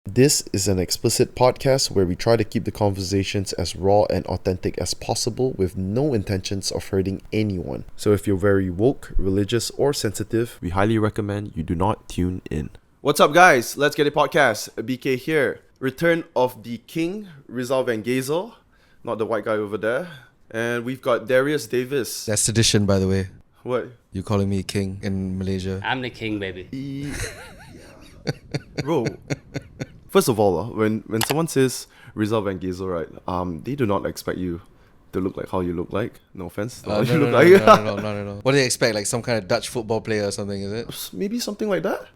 This is an explicit podcast where we try to keep the conversations as raw and authentic as possible with no intentions of hurting anyone. So if you're very woke, religious, or sensitive, we highly recommend you do not tune in. What's up, guys? Let's Get It Podcast. BK here. Return of the King, Rizal Van Geyzel, not the white guy over there. And we've got Darius Davies. That's tradition, by the way. What? You calling me king in Malaysia? I'm the king, baby. Bro, first of all, when someone says Rizal Van Geyzel, right, they do not expect you to look like how you look like. No offense. No, you look not at all. What do they expect? Like some kind of Dutch football player or something, is it? Maybe something like that.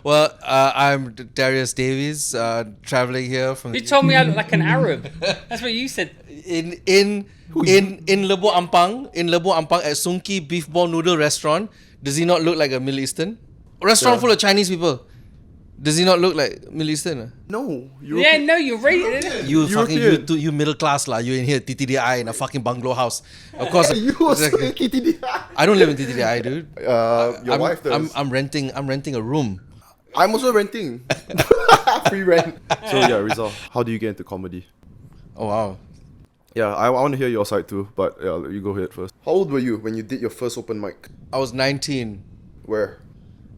Well, I'm Darius Davies, traveling here from... You told me I look like an Arab. That's what you said. In Lebo Ampang, at Sungki Beef Ball Noodle Restaurant. Does he not look like a Middle Eastern? Restaurant full of Chinese people. Does he not look like Middle Eastern? No. Yeah, no, you're right. You middle class lah. You in here TTDI in a fucking bungalow house. Of course. You also TTDI. I don't live in TTDI, dude. Your wife does. I'm renting a room. I'm also renting. Free rent. So yeah, Rizal, how do you get into comedy? Oh wow. Yeah, I want to hear your side too, but yeah, you go ahead first. How old were you when you did your first open mic? I was 19. Where?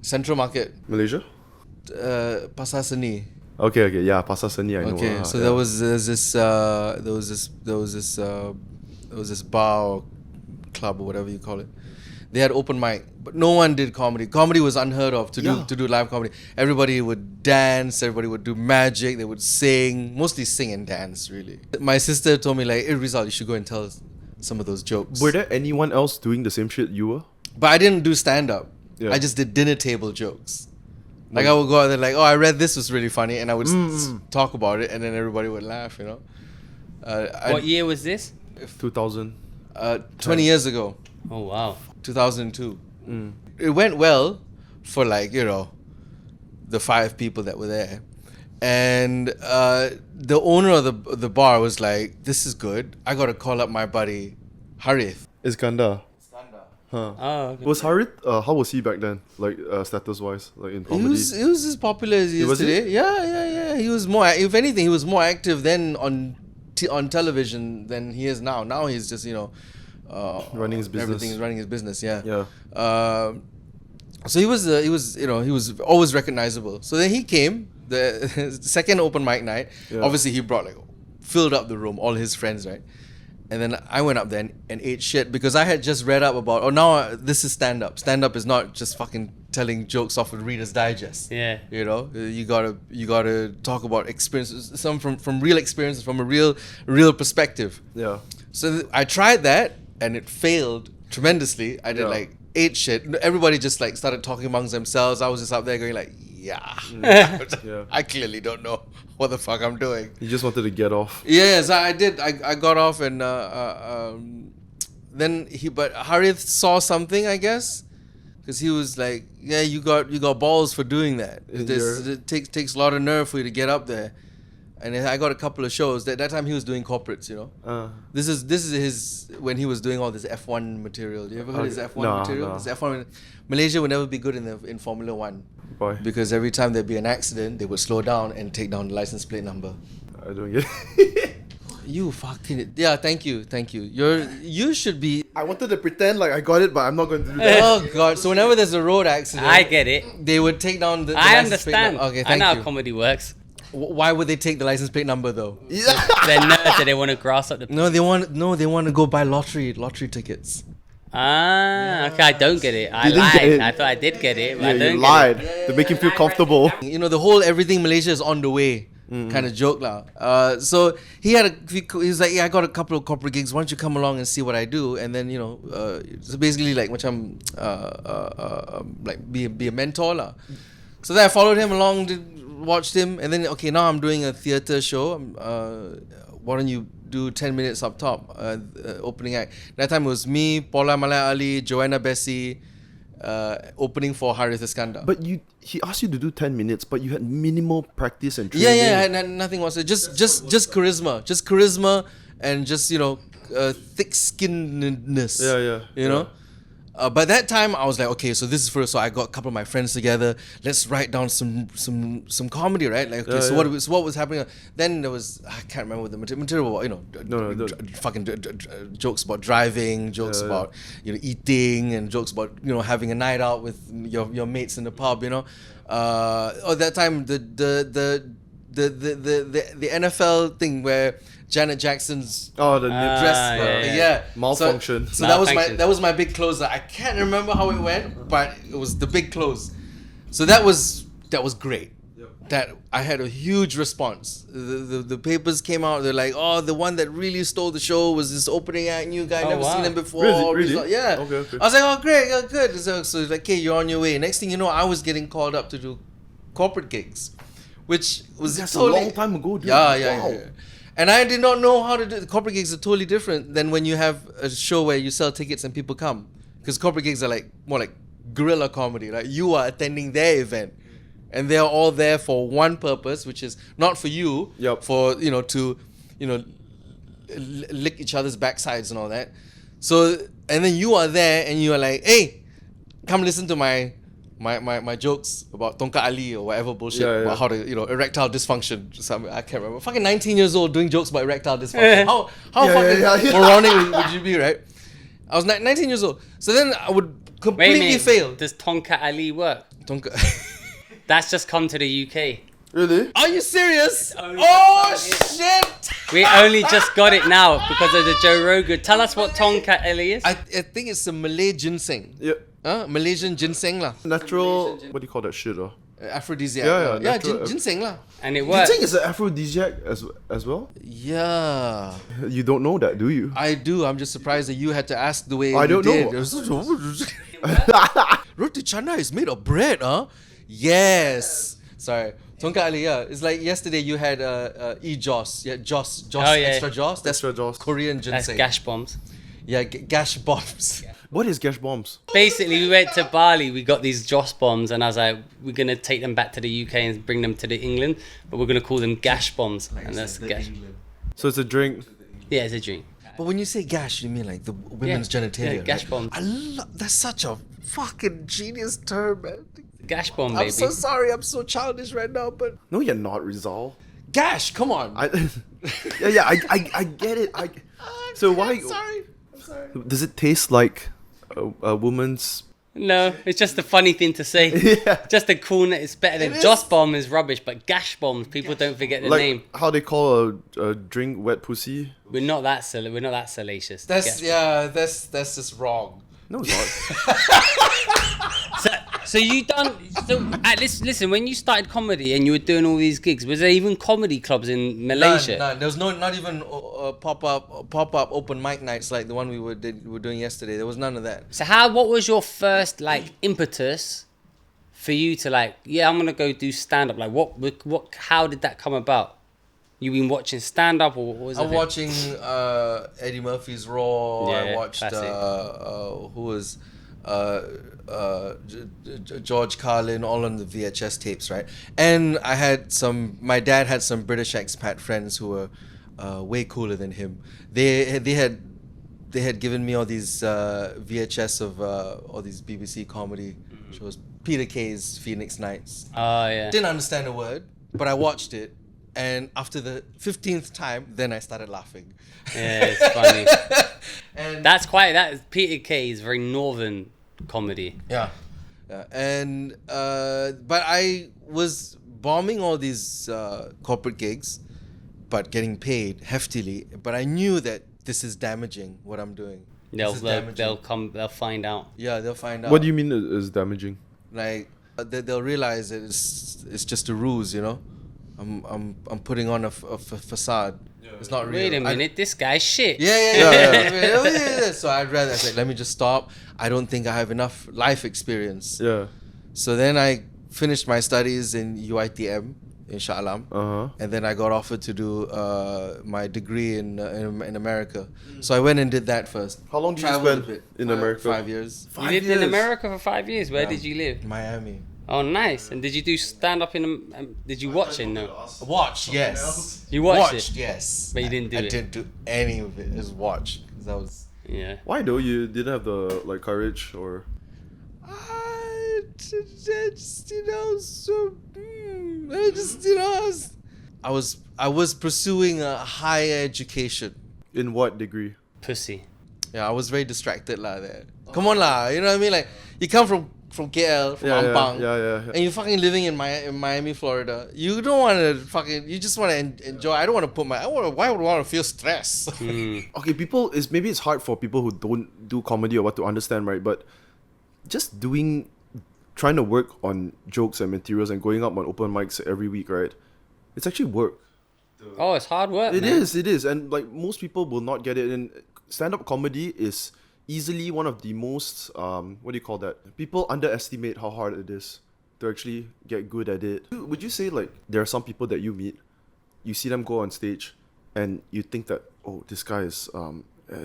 Central Market. Malaysia? Pasar Seni. Okay, yeah, Pasar Seni, I know. Okay, so there was this bar or club or whatever you call it. They had open mic, but no one did comedy. Comedy was unheard of to do live comedy. Everybody would dance, everybody would do magic, they would sing, mostly sing and dance, really. My sister told me like, hey Rizal, you should go and tell some of those jokes. Were there anyone else doing the same shit you were? But I didn't do stand-up. Yeah. I just did dinner table jokes. Like I would go out there like, oh, I read this was really funny, and I would talk about it, and then everybody would laugh, you know. What year was this? 2000. 20 years ago. Oh wow. 2002. It went well for like, you know, the 5 people that were there. And the owner of the bar was like, this is good. I got to call up my buddy, Harith. Iskandar. Huh. Oh, okay. Was Harith, how was he back then? Like, status-wise, like in comedy? He was as popular as he is today. Yeah. He was more, if anything, he was more active then on television than he is now. Now he's just, you know, running his business. Everything is running his business, yeah. So he was always recognizable. So then he came, the second open mic night. Yeah. Obviously he brought filled up the room, all his friends, right? And then I went up there and ate shit because I had just read up about, now this is stand-up. Stand-up is not just fucking telling jokes off of Reader's Digest. Yeah. You know, you gotta talk about experiences, some from real experiences, from a real perspective. Yeah. So I tried that and it failed tremendously. I did 8 shit. Everybody just started talking amongst themselves. I was just up there going I clearly don't know what the fuck I'm doing. You just wanted to get off. Yes, I did. I got off and then but Harith saw something, I guess, because he was like, yeah, you got balls for doing that. It takes a lot of nerve for you to get up there. And I got a couple of shows. That time he was doing corporates, you know. This is his when he was doing all this F1 material. You ever heard his F1 material? No. His F1. Malaysia would never be good in Formula 1. Why? Because every time there'd be an accident, they would slow down and take down the license plate number. I don't get it. You fucking... Yeah, thank you. You should be... I wanted to pretend like I got it, but I'm not going to do that. Oh, God. So whenever there's a road accident... I get it. They would take down the I license plate understand. Okay, thank I know you. how comedy works. Why would they take the license plate number, though? Yeah. They're nerds, so they want to grass up the... No, they want to go buy lottery tickets. Okay, I don't get it. I lied. I thought I did get it, but I don't you lied. get it. To make him feel comfortable. You know, the whole everything Malaysia is on the way kind of joke lah. So he was like, yeah, I got a couple of corporate gigs. Why don't you come along and see what I do? And then, you know, so basically like macam be a mentor lah. So then I followed him along, watched him, and then okay, now I'm doing a theatre show. Why don't you do 10 minutes up top, opening act. That time it was me, Paula Malaya Ali, Joanna Bessie, opening for Harith Iskandar. But he asked you to do 10 minutes, but you had minimal practice and training. Yeah, I had nothing was just charisma and just, you know, thick skinnedness. Yeah. You know? By that time, I was like, okay, so this is first. So I got a couple of my friends together. Let's write down some comedy, right? Like, okay, what was happening? Then there was, I can't remember what the material was, jokes about driving, jokes about eating, and jokes about having a night out with your mates in the pub. That time the NFL thing where Janet Jackson's the dress malfunction. So that was my big closer. I can't remember how it went, but it was the big close. So that was great. Yep. That I had a huge response. The papers came out. They're like, oh, the one that really stole the show was this opening act, new guy, never seen him before. Really? Yeah. Okay. I was like, oh, great, good. So it's like, okay, you're on your way. Next thing you know, I was getting called up to do corporate gigs, which was That's totally a long time ago, dude. Yeah. And I did not know how to do. Corporate gigs are totally different than when you have a show where you sell tickets and people come. Because corporate gigs are more like guerrilla comedy. Like you are attending their event, and they are all there for one purpose, which is not for you, for to lick each other's backsides and all that. So and then you are there and you are like, hey, come listen to my jokes about Tongkat Ali or whatever bullshit about how to erectile dysfunction. I can't remember. Fucking 19 years old doing jokes about erectile dysfunction. How fucking moronic would you be, right? I was 19 years old. So then I would completely fail. Does Tongkat Ali work? That's just come to the UK. Really? Are you serious? Oh shit! We only just got it now because of the Joe Rogan. Tell us what Tongkat Ali is. I think it's a Malay ginseng. Yep. Malaysian ginseng lah. Natural. What do you call that shit? Aphrodisiac. Ginseng lah. And it works. Ginseng is an aphrodisiac as well. Yeah. You don't know that, do you? I do. I'm just surprised that you had to ask the way I don't know. Roti canai is made of bread, huh? Yes. Sorry. Tongkat Ali, it's like yesterday you had Joss. Yeah, Joss. Extra Joss. That's extra Joss. Korean ginseng. That's gash bombs. Yeah, gash bombs. What is gash bombs? Basically, we went to Bali. We got these Joss bombs, and I was like, we're gonna take them back to the UK and bring them to England, but we're gonna call them gash bombs, and that's gash. So it's a drink. Yeah, it's a drink. But when you say gash, you mean like the women's genitalia? Yeah, gash right? bombs. That's such a fucking genius term, man. Gash bomb, baby. I'm so sorry. I'm so childish right now, but No, you're not, Rizal. gash. Come on. I get it. So why? I'm sorry. Does it taste like a woman's? No, it's just a funny thing to say. Yeah. Just a cool name. It's better than Joss bomb is rubbish, but gash bombs, people don't forget the Like name. how they call a drink wet pussy? We're not that salacious. That's Gash that's just wrong. No, it's not. So you done listen, when you started comedy and you were doing all these gigs, was there even comedy clubs in Malaysia? None. There was not even pop up open mic nights like the one we were doing yesterday. There was none of that. So what was your first impetus for you to I'm gonna go do stand up? What how did that come about? You been watching stand up or what was it? I'm watching Eddie Murphy's Raw. Yeah, I watched who was George Carlin, all on the VHS tapes, right? And my dad had some British expat friends who were way cooler than him. They had given me all these VHS of all these BBC comedy shows. Peter Kay's Phoenix Nights. Oh yeah. Didn't understand a word, but I watched it. And after the 15th time, then I started laughing. Yeah, it's funny. And Peter Kay is very northern comedy. Yeah. And but I was bombing all these corporate gigs, but getting paid heftily. But I knew that this is damaging what I'm doing. They'll find out. Yeah, they'll find out. What do you mean is damaging? Like they'll realize that it's just a ruse, I'm putting on a facade. Yeah. It's not real. Wait a minute, this guy's shit. Yeah. So I said, let me just stop. I don't think I have enough life experience. Yeah. So then I finished my studies in UiTM in Shah Alam. And then I got offered to do my degree in America. So I went and did that first. How long did you spend in America? 5 years. You lived in America for 5 years. Where did you live? Miami. Oh, nice. And did you do stand up in? Did you watch it? No. Watch, yes. You watched it? Yes. But you didn't do it. I didn't do any of it. Just watch. Because I was. Yeah. Why though? You didn't have the like courage or? Just, you know, I was pursuing a higher education. In what degree? Pussy. Yeah, I was very distracted there. Come on you know what I mean? Like, you come from KL, from Yeah, Ampang, yeah. and you're fucking living in Miami, Florida. You don't want to you just want to enjoy. I don't want to put why would I want to feel stress? Okay, maybe it's hard for people who don't do comedy or what to understand, right? But just trying to work on jokes and materials and going up on open mics every week, right? It's actually work. Oh, it's hard work. It is, and like most people will not get it. And stand-up comedy is easily one of the most what do you call that? People underestimate how hard it is to actually get good at it. Would you say like there are some people that you meet, you see them go on stage, and you think that, oh, this guy is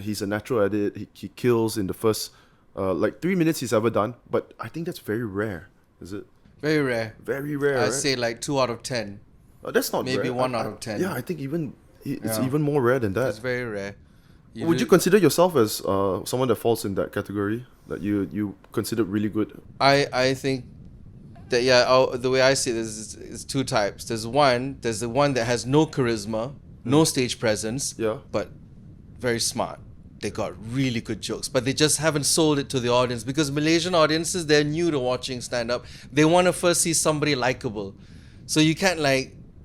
he's a natural at it. He kills in the first like 3 minutes he's ever done. But I think that's very rare. Is it? Very rare. Very rare. I'd right? say like 2 out of 10. That's not maybe rare. 1 out of 10. Yeah, I think it's even more rare than that. It's very rare. Would you consider yourself as someone that falls in that category, that you consider really good? I think that the way I see it is 2 types. There's the one that has no charisma, no stage presence, but very smart. They got really good jokes, but they just haven't sold it to the audience, because Malaysian audiences, they're new to watching stand-up. They want to first see somebody likable. So you can't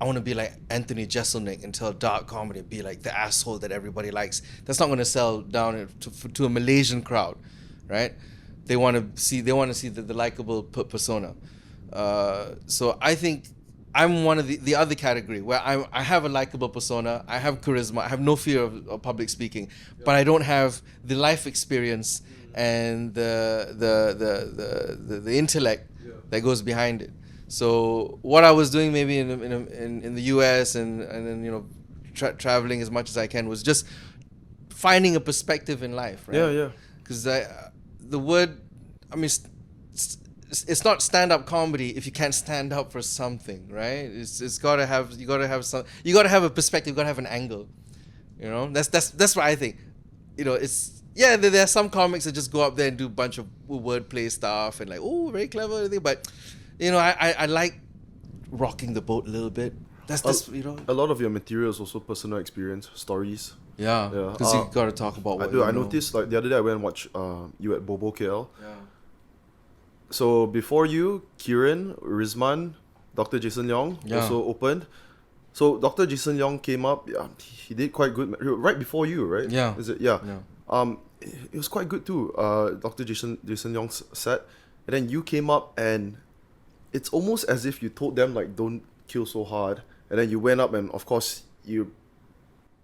I want to be like Anthony Jeselnik and tell dark comedy and be like the asshole that everybody likes. That's not going to sell down to a Malaysian crowd, right? They want to see the likable persona. So I think I'm one of the other category where I have a likable persona, I have charisma, I have no fear of public speaking, but I don't have the life experience and the intellect that goes behind it. So what I was doing maybe in the US and then, you know, traveling as much as I can was just finding a perspective in life, right? Yeah. Because it's not stand-up comedy if you can't stand up for something, right? You gotta have a perspective, you gotta have an angle. You know, that's what I think. You know, there are some comics that just go up there and do a bunch of wordplay stuff and like, oh, very clever, but you know, I like rocking the boat a little bit. That's you know. A lot of your material is also personal experience, stories. Yeah. Because you got to talk about what I noticed like the other day I went and watched you at Bobo KL. Yeah. So before you, Kieran, Rizman, Dr. Jason Leong also opened. So Dr. Jason Leong came up. Yeah, he did quite good right before you, right? Yeah. Is it? Yeah. It was quite good too. Dr. Jason Leong's set, and then you came up and it's almost as if you told them like don't kill so hard, and then you went up and of course you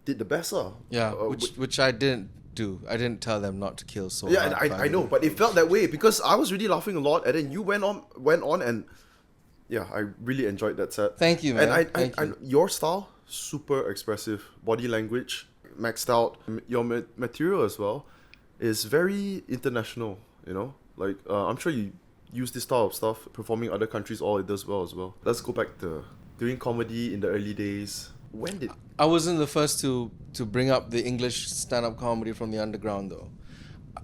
did the best. Yeah, which I didn't do. I didn't tell them not to kill so hard. Yeah, and I know, but it felt that way because I was really laughing a lot, and then you went on and yeah, I really enjoyed that set. Thank you, man. And your style, super expressive, body language, maxed out. Your material as well is very international, you know? Like, I'm sure you use this style of stuff performing other countries, all it does well as well. Let's go back to doing comedy in the early days. When did... I wasn't the first to bring up the English stand-up comedy from the underground, though.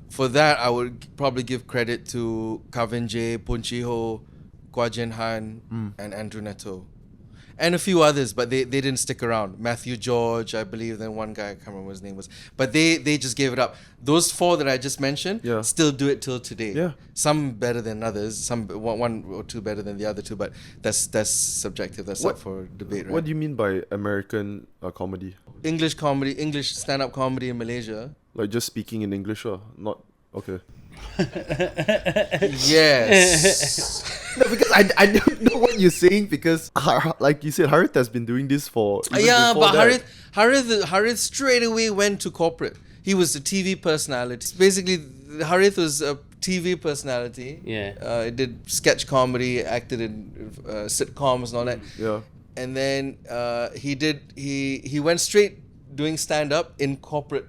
For that, I would probably give credit to Kavin J, Punchiho, Kwa Jin Han, and Andrew Neto. And a few others, but they didn't stick around. Matthew George, I believe, then one guy, I can't remember what his name was. But they just gave it up. Those 4 that I just mentioned still do it till today. Yeah. Some better than others, some one or 2 better than the other 2, but that's subjective. That's up for debate, right? What do you mean by American comedy? English comedy, English stand-up comedy in Malaysia. Like just speaking in English, not... Okay. Yes. No, because I don't know what you're saying because, like you said, Harith has been doing this for... Yeah, but Harith straight away went to corporate. He was a TV personality. Basically, Harith was a TV personality. Yeah. He did sketch comedy, acted in sitcoms and all that. Yeah. And then he went straight doing stand-up in corporate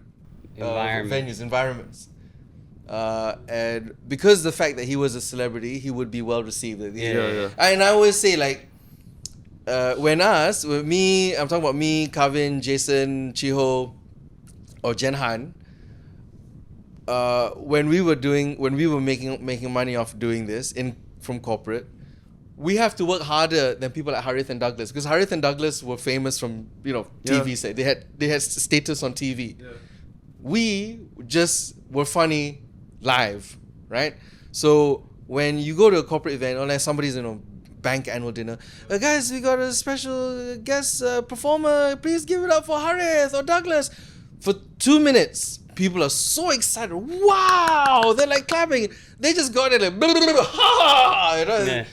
environments. And because the fact that he was a celebrity, he would be well received. Yeah. And I always say like, I'm talking about me, Kavin, Jason, Chiho, or Jen Han. when we were making money off doing this from corporate, we have to work harder than people like Harith and Douglas, because Harith and Douglas were famous from TV set. They had status on TV. Yeah. We just were funny live, right? So when you go to a corporate event, or like somebody's bank annual dinner, guys, we got a special guest performer. Please give it up for Harith or Douglas. For 2 minutes, people are so excited. Wow! They're like clapping. They just got it like ha! Yeah.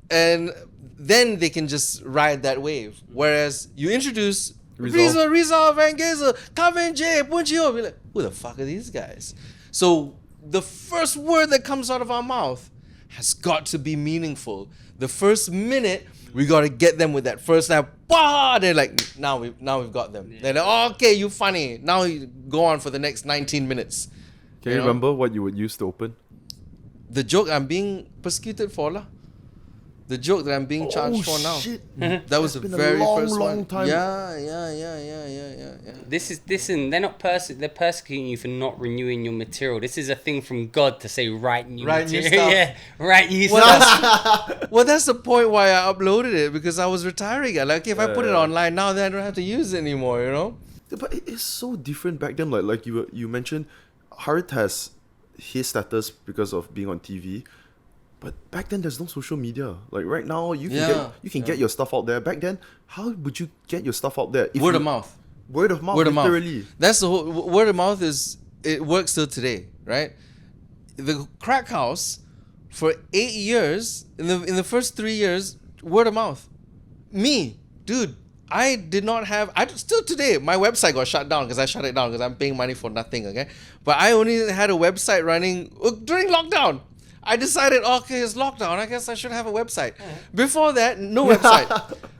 And then they can just ride that wave. Whereas you introduce Rizal Van Geyzel, Kevin J, Punchio, be like, who the fuck are these guys? So the first word that comes out of our mouth has got to be meaningful. The first minute, we got to get them with that first snap. Bah! They're like, now we've got them. Yeah. They're like, oh, okay, you funny. Now you go on for the next 19 minutes. Can you remember what you would use to open? The joke I'm being persecuted for, lah. The joke that I'm being charged for now. Shit. That was the very first long one. Time. Yeah. This and they're not they're persecuting you for not renewing your material. This is a thing from God to say write new material. Stuff. Yeah, write new stuff. Well, that's the point why I uploaded it, because I was retiring. Like, if I put it online now, then I don't have to use it anymore. But it's so different back then. Like you mentioned, Harith has his status because of being on TV. But back then, there's no social media. Like right now, you can get your stuff out there. Back then, how would you get your stuff out there? Word of mouth. Word of mouth, literally. That's the whole... Word of mouth it works till today, right? The Crackhouse, for 8 years, in the first 3 years, word of mouth. Me, dude, I did not have... Still today, my website got shut down because I shut it down because I'm paying money for nothing, okay? But I only had a website running during lockdown. I decided, okay, it's lockdown. I guess I should have a website. Before that, no website.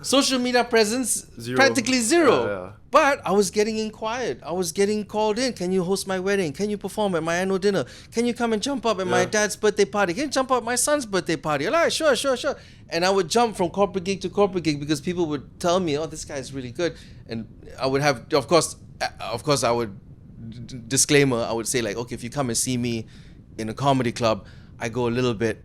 Social media presence, practically zero. Yeah. But I was getting inquired. I was getting called in. Can you host my wedding? Can you perform at my annual dinner? Can you come and jump up at my dad's birthday party? Can you jump up at my son's birthday party? I'm like, sure. And I would jump from corporate gig to corporate gig because people would tell me, oh, this guy is really good. And I would have, of course, I would, disclaimer, I would say like, okay, if you come and see me in a comedy club, I go a little bit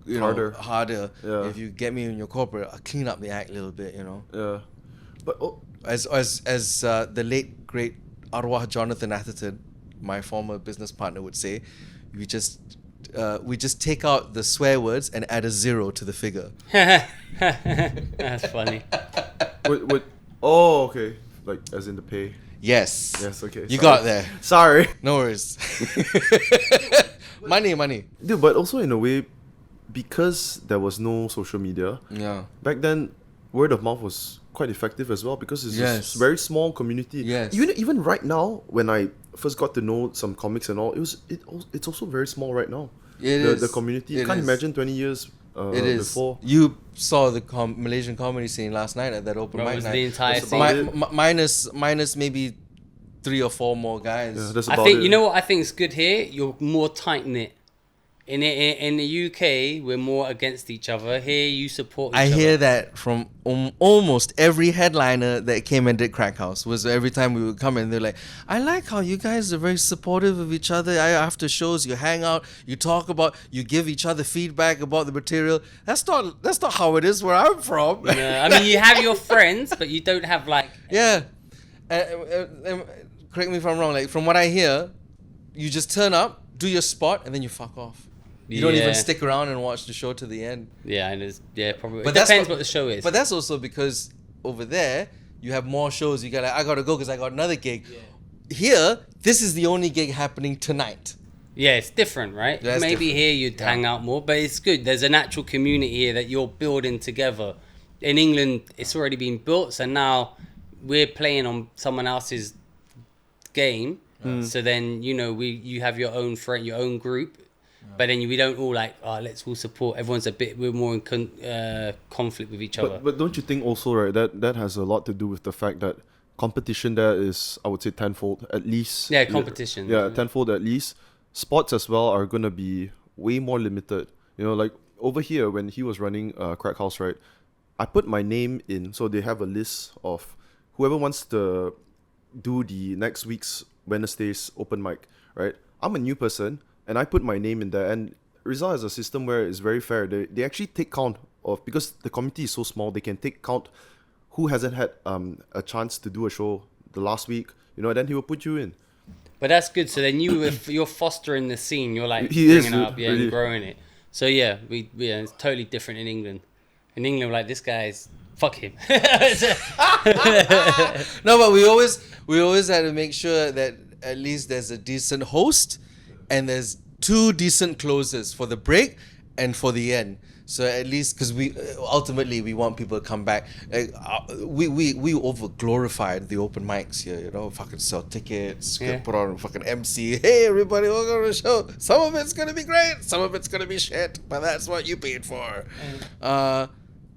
harder. Yeah. If you get me in your corporate, I'll clean up the act a little bit, Yeah. But as the late great Arwah Jonathan Atherton, my former business partner, would say, we just take out the swear words and add a 0 to the figure. That's funny. Oh, okay. Like as in the pay. Yes. Okay. You got there. Sorry. No worries. Money. Dude, but also in a way, because there was no social media, back then, word of mouth was quite effective as well, because it's a very small community. Yes. Even right now, when I first got to know some comics and all, it's also very small right now. The community. You can't imagine 20 years before. You saw the Malaysian comedy scene last night at that open mic night. The entire scene. Minus maybe 3 or 4 more guys. Yeah, that's I about think it. you know what I think is good here. You're more tight knit. In the UK, we're more against each other. Here, you support each other. I hear that from almost every headliner that came and did Crackhouse. Was every time we would come in, they're like, I like how you guys are very supportive of each other. After shows, you hang out, you talk about, you give each other feedback about the material. That's not how it is where I'm from. Yeah, I mean, you have your friends, but you don't have like... Yeah. Correct me if I'm wrong. Like, from what I hear, you just turn up, do your spot, and then you fuck off. You don't even stick around and watch the show to the end. Yeah, and probably. But it depends what the show is. But that's also because over there you have more shows. You got I gotta go because I got another gig. Yeah. Here, this is the only gig happening tonight. Yeah, it's different, right? That's Maybe different. Here you'd hang out more, but it's good. There's an actual community here that you're building together. In England, it's already been built, so now we're playing on someone else's game. So then you have your own friend, your own group. But then we don't all like, let's all support. We're more in conflict with each other. But don't you think also, right, that has a lot to do with the fact that competition there is, I would say, tenfold at least. Yeah, competition. Yeah, tenfold at least. Sports as well are going to be way more limited. Like over here, when he was running Crackhouse, right, I put my name in, so they have a list of whoever wants to do the next week's Wednesday's open mic, right? I'm a new person and I put my name in there, and Rizal has a system where it's very fair. They actually take count of, because the community is so small, they can take count who hasn't had a chance to do a show the last week, and then he will put you in. But that's good. So then you're fostering the scene. You're like He bringing is, it up, yeah, really. and growing it. So yeah, it's totally different in England. In England, we're like, this guy's fuck him. No, but we always had to make sure that at least there's a decent host and there's 2 decent closes for the break and for the end. So at least, because we ultimately we want people to come back. We over glorified the open mics here, fucking sell tickets, put on fucking MC. Hey everybody, welcome to the show. Some of it's gonna be great, some of it's gonna be shit, but that's what you paid for.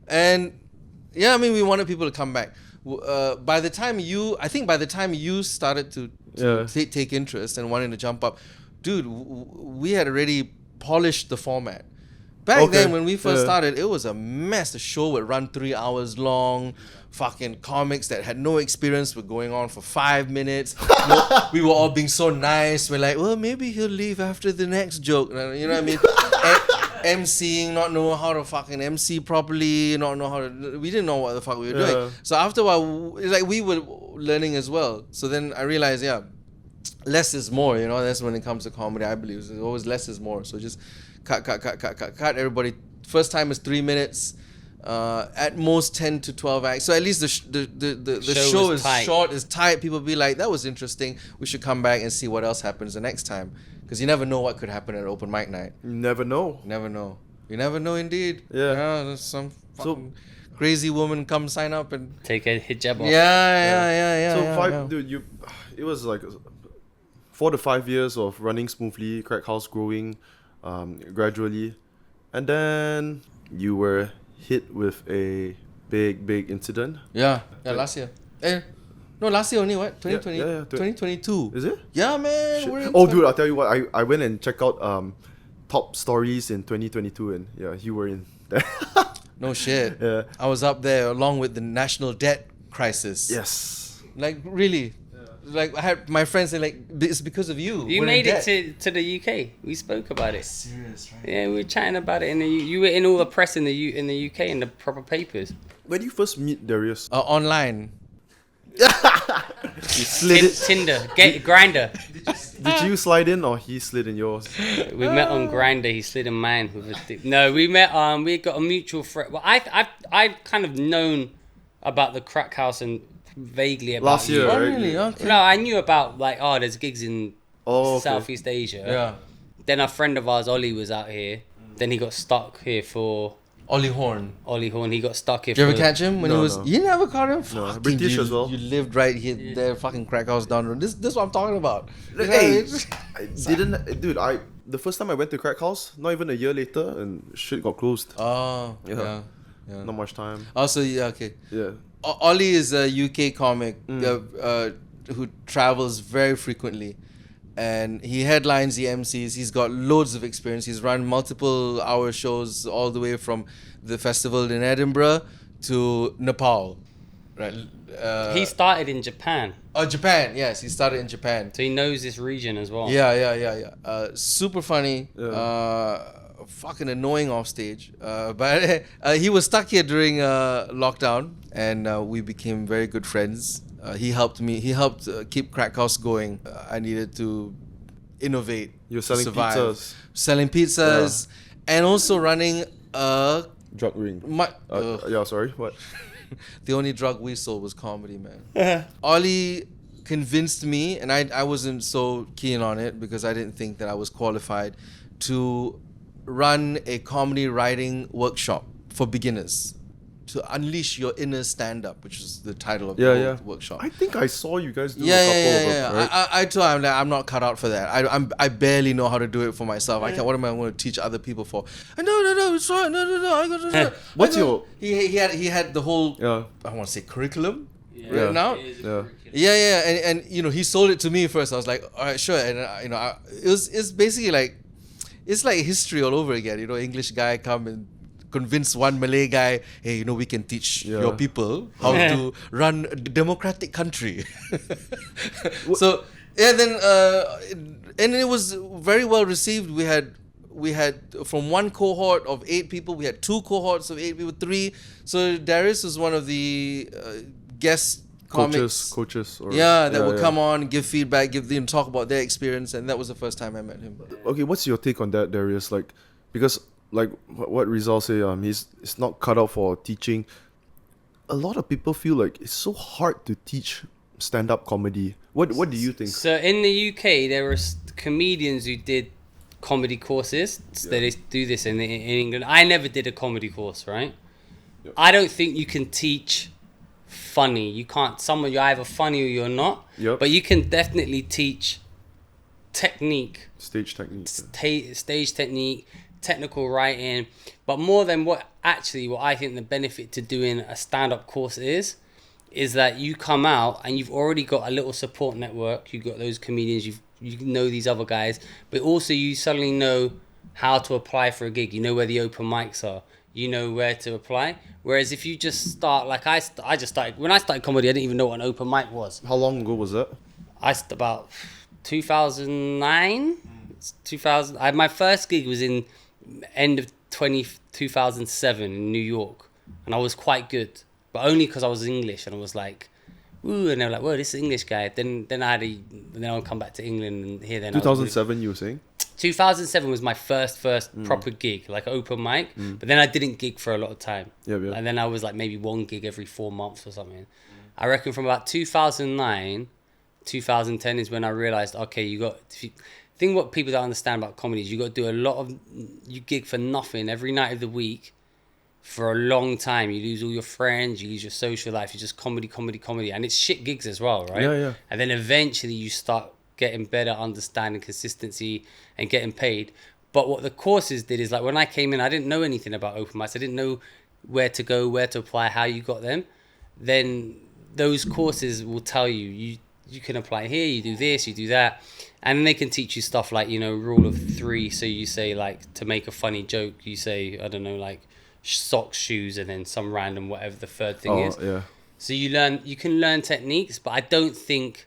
And yeah, I mean, we wanted people to come back. By the time you started to take interest and wanting to jump up, dude, we had already polished the format. Back then, when we first started, it was a mess. The show would run 3 hours long. Fucking comics that had no experience were going on for 5 minutes. We were all being so nice. We're like, well, maybe he'll leave after the next joke. You know what I mean? MCing, not know how to fucking MC properly, not know how to. We didn't know what the fuck we were doing. So after a while, it's like we were learning as well. So then I realized, less is more. That's when it comes to comedy. I believe it's always less is more. So just cut. Everybody. First time is 3 minutes. At most 10 to 12 acts. So at least the show is tight. Short, is tight. People be like, that was interesting. We should come back and see what else happens the next time. Because you never know what could happen at an open mic night. You never know. You never know indeed. Yeah. There's some fucking crazy woman come sign up and take a hijab off. Yeah. Dude, it was like 4 to 5 years of running smoothly, Crackhouse growing gradually. And then you were hit with a big incident. Yeah, last year. No, last year only, what? 2020? 2022. Is it? Yeah, man. Dude, I'll tell you what. I went and checked out top stories in 2022, and you were in there. No shit. Yeah. I was up there along with the national debt crisis. Yes. Like, really. Like, I had my friends say, like, it's because of you. You made it to the UK. We spoke about it. Serious, right? Yeah, we were chatting about it. You were in all the press in the UK in the proper papers. Where did you first meet Darius? Online. You slid it. Tinder, Grinder. Did you slide in or he slid in yours? We met on Grinder. He slid in mine with a dip. No, we met. We got a mutual friend. Well, I've kind of known about the Crackhouse and vaguely about last year, you. right? Oh, really? Okay. No, I knew about there's gigs in Southeast Asia. Yeah. Then a friend of ours, Ollie, was out here. Then he got stuck here for. Ollie Horn. He got stuck here. Did you ever catch him when he was? No. You never caught him. No, Fucking British you, as well. You lived right here, there, fucking Crackhouse down the road. This is what I'm talking about. Hey, I didn't, dude. The first time I went to Crackhouse, not even a year later, and shit got closed. Oh, yeah. Not much time. Also, okay. Yeah. Ollie is a UK comic who travels very frequently. And he headlines, he MCs, he's got loads of experience. He's run multiple hour shows all the way from the festival in Edinburgh to Nepal. Right. He started in Japan. Oh, Japan. Yes, he started in Japan. So he knows this region as well. Yeah. Super funny. Fucking annoying off stage. But he was stuck here during lockdown, and we became very good friends. He helped me. He helped keep Crackhouse going. I needed to innovate. You're selling survive. pizzas. Selling pizzas, and also running a Drug ring. Sorry. What? The only drug we sold was comedy, man. Ollie convinced me, and I wasn't so keen on it because I didn't think that I was qualified to run a comedy writing workshop for beginners. To unleash your inner stand-up, which is the title of the workshop. I think I saw you guys do a couple of them, right? I told him that I'm not cut out for that. I barely know how to do it for myself. I can't. What am I going to teach other people for? No, it's right. No. I got to do it. What's your? He had the whole. I want to say curriculum. Written out. Yeah. And he sold it to me first. I was like, all right, sure. And it's basically like, it's like history all over again. English guy come and convince one Malay guy, hey, we can teach your people how to run a democratic country. So, then and it was very well received. We had from one cohort of 8 people, we had 2 cohorts of 8 people, 3. So Darius was one of the guest coaches or that would come on, give feedback, give them talk about their experience, and that was the first time I met him. Okay, what's your take on that, Darius? Like, because like what Rizal say, he's not cut out for teaching. A lot of people feel like it's so hard to teach stand-up comedy. What do you think? So in the UK, there were comedians who did comedy courses. So they do this in England. I never did a comedy course, right? Yep. I don't think you can teach funny. You can't. You're either funny or you're not. Yep. But you can definitely teach technique. Stage technique. Stage technique, technical writing. But more than what I think the benefit to doing a stand-up course is that you come out and you've already got a little support network. You've got those comedians, you know these other guys, but also you suddenly know how to apply for a gig. You know where the open mics are. You know where to apply. Whereas if you just start, like I just started, when I started comedy, I didn't even know what an open mic was. How long ago was that? About 2009. 2000. My first gig was in end of 2007 in New York, and I was quite good, but only because I was English and I was like, ooh, and they were like, whoa, this is English guy. Then I would come back to England and here. Then 2007, you were saying? 2007 was my first proper gig, like open mic. But then I didn't gig for a lot of time. Yeah. And then I was like maybe one gig every 4 months or something. I reckon from about 2009, 2010 is when I realized, okay, what people don't understand about comedy is you got to do you gig for nothing every night of the week for a long time. You lose all your friends, you lose your social life, it's just comedy. And it's shit gigs as well, right? Yeah. And then eventually you start getting better understanding consistency and getting paid. But what the courses did is, like, when I came in, I didn't know anything about open mics. I didn't know where to go, where to apply, how you got them. Then those courses will tell you can apply here, you do this, you do that. And then they can teach you stuff like, rule of 3. So you say, like, to make a funny joke, you say, I don't know, like, socks, shoes, and then some random whatever the third thing is. Yeah. So you can learn techniques, but I don't think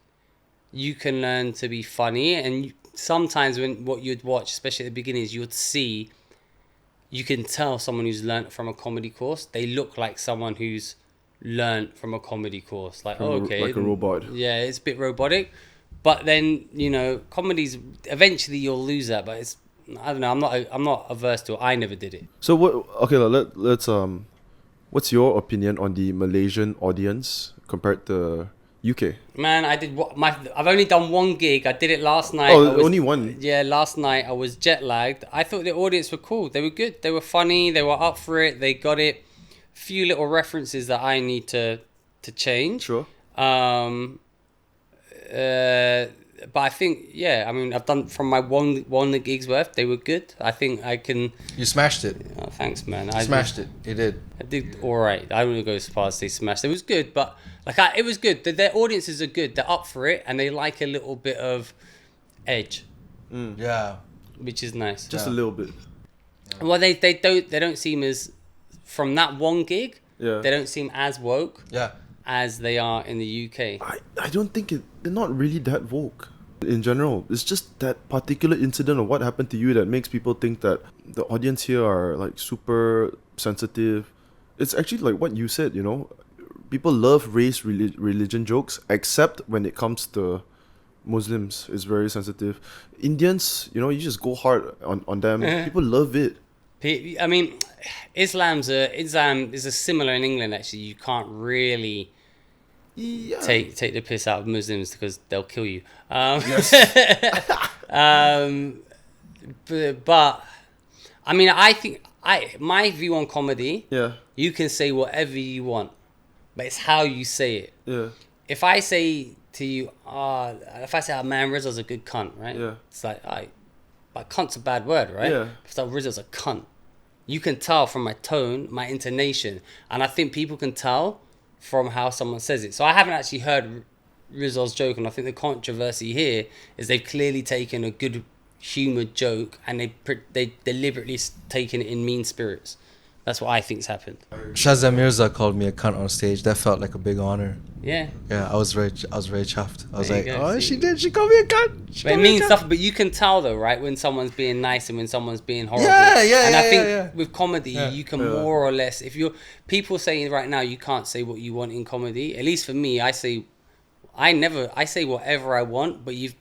you can learn to be funny. And sometimes what you'd watch, especially at the beginning, is you can tell someone who's learnt from a comedy course. They look like someone who's learnt from a comedy course. Like, okay. Like a robot. Yeah, it's a bit robotic. But then, comedy's, eventually you'll lose that. But it's, I don't know, I'm not averse to it. I never did it. So let's what's your opinion on the Malaysian audience compared to UK? Man, I've only done one gig. I did it last night. Only one? Yeah, last night I was jet lagged. I thought the audience were cool. They were good. They were funny. They were up for it. They got it. Few little references that I need to change. Sure. But I think, I've done from my one gigs worth. They were good. I think I can. You smashed it. Oh, thanks, man. You smashed it. You did. I did all right. I wouldn't go as far as say smashed. It was good, but it was good. Their audiences are good. They're up for it, and they like a little bit of edge. Yeah, which is nice. Just a little bit. Yeah. Well, they don't seem as, from that one gig. Yeah. They don't seem as woke. Yeah. As they are in the UK. I don't think they're not really that woke in general. It's just that particular incident of what happened to you that makes people think that the audience here are like super sensitive. It's actually like what you said, people love race religion jokes, except when it comes to Muslims. It's very sensitive. Indians, you just go hard on them. People love it. I mean, Islam is a similar in England. Actually, you can't really take the piss out of Muslims because they'll kill you. Yes. But I mean, I think my view on comedy. Yeah. You can say whatever you want, but it's how you say it. Yeah. If I say to you, man, Rizal's a good cunt, right? Yeah. It's like, but cunt's a bad word, right? Yeah. It's like Rizal's a cunt. You can tell from my tone, my intonation, and I think people can tell from how someone says it. So I haven't actually heard Rizal's joke, and I think the controversy here is they've clearly taken a good humoured joke and they deliberately taken it in mean spirits. That's what I think's happened. Shazza Mirza called me a cunt on stage. That felt like a big honor. Yeah. Yeah, I was very chuffed. I was There like, you go, oh, see. she did. She called me a cunt. But it means stuff. But you can tell though, right, when someone's being nice and when someone's being horrible. Yeah, And I think yeah. with comedy, you can more or less. If you're people saying right now, you can't say what you want in comedy. At least for me, I say whatever I want, but you've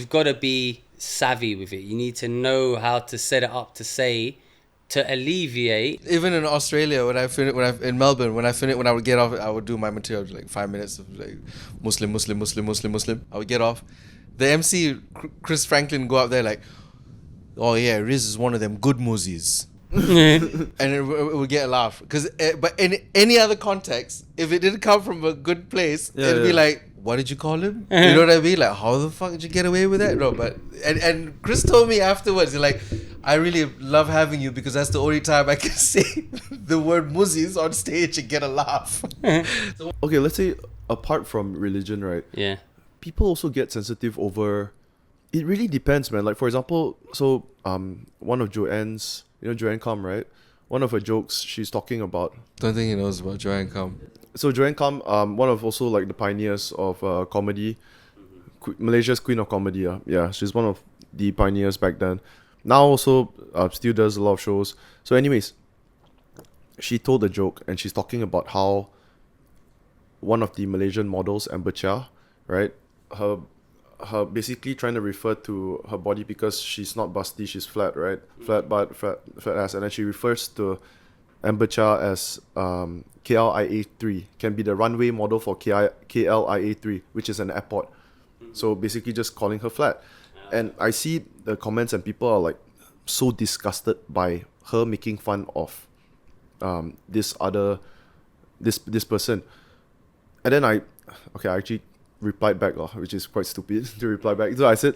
got to be savvy with it. You need to know how to set it up to alleviate. Even in Australia, in Melbourne, when I would get off, I would do my material like 5 minutes of like Muslim. I would get off. The MC Chris Franklin go up there like, oh yeah, Riz is one of them good muzzies. And it would get a laugh because but in any other context, if it didn't come from a good place, it'd be like, what did you call him? You know what I mean? Like, how the fuck did you get away with that? No, but and Chris told me afterwards, he's like, I really love having you because that's the only time I can say the word muzzies on stage and get a laugh. Okay, let's say apart from religion, right? Yeah. People also get sensitive over. It really depends, man. Like for example, so one of Joanne's, Joanne Kam, right? One of her jokes, she's talking about. Don't think he knows about Joanne Kam. So Joanne Kam, one of also like the pioneers of comedy, Malaysia's queen of comedy. Yeah, she's one of the pioneers back then. Now also still does a lot of shows. So anyways, she told a joke and she's talking about how one of the Malaysian models, Amber Chia, right? Her basically trying to refer to her body because she's not busty, she's flat, right? Flat butt, flat ass. And then she refers to Amber Chia as KLIA3, can be the runway model for KLIA3, which is an airport. So basically just calling her flat. And I see the comments and people are like so disgusted by her making fun of this person. And then I actually replied back, which is quite stupid to reply back. So I said,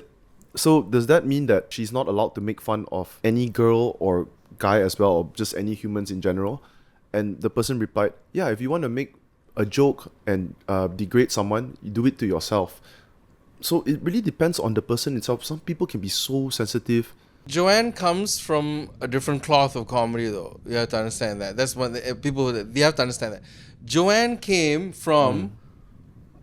so does that mean that she's not allowed to make fun of any girl or guy as well, or just any humans in general? And the person replied, yeah, if you want to make a joke and degrade someone, you do it to yourself. So it really depends on the person itself. Some people can be so sensitive. Joanne comes from a different cloth of comedy, though. You have to understand that. That's one they have to understand that. Joanne came from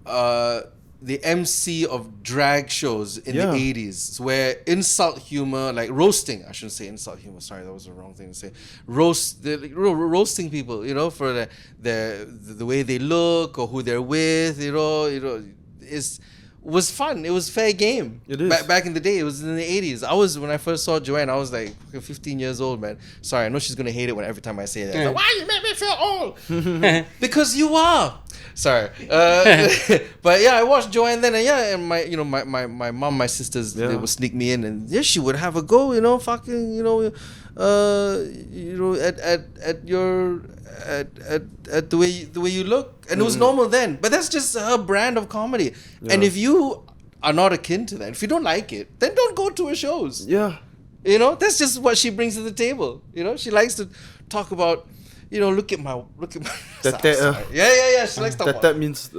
the MC of drag shows in the 80s, where insult humor, like roasting, I shouldn't say insult humor, sorry, that was the wrong thing to say. Roasting people, for the way they look or who they're with, was fun. It was fair game. It is. Back in the day, it was in the 80s. When I first saw Joanne, I was like 15 years old, man. Sorry, I know she's going to hate it every time I say that. Like, why you make me feel old? Because you are. Sorry. But yeah, I watched Joanne then, and my mom, my sisters, they would sneak me in, and she would have a go, at the way you look, and it was normal then. But that's just her brand of comedy. And if you are not akin to that, if you don't like it, then don't go to her shows. Yeah. That's just what she brings to the table. She likes to talk about, look at my. Yeah. She likes to talk about that means.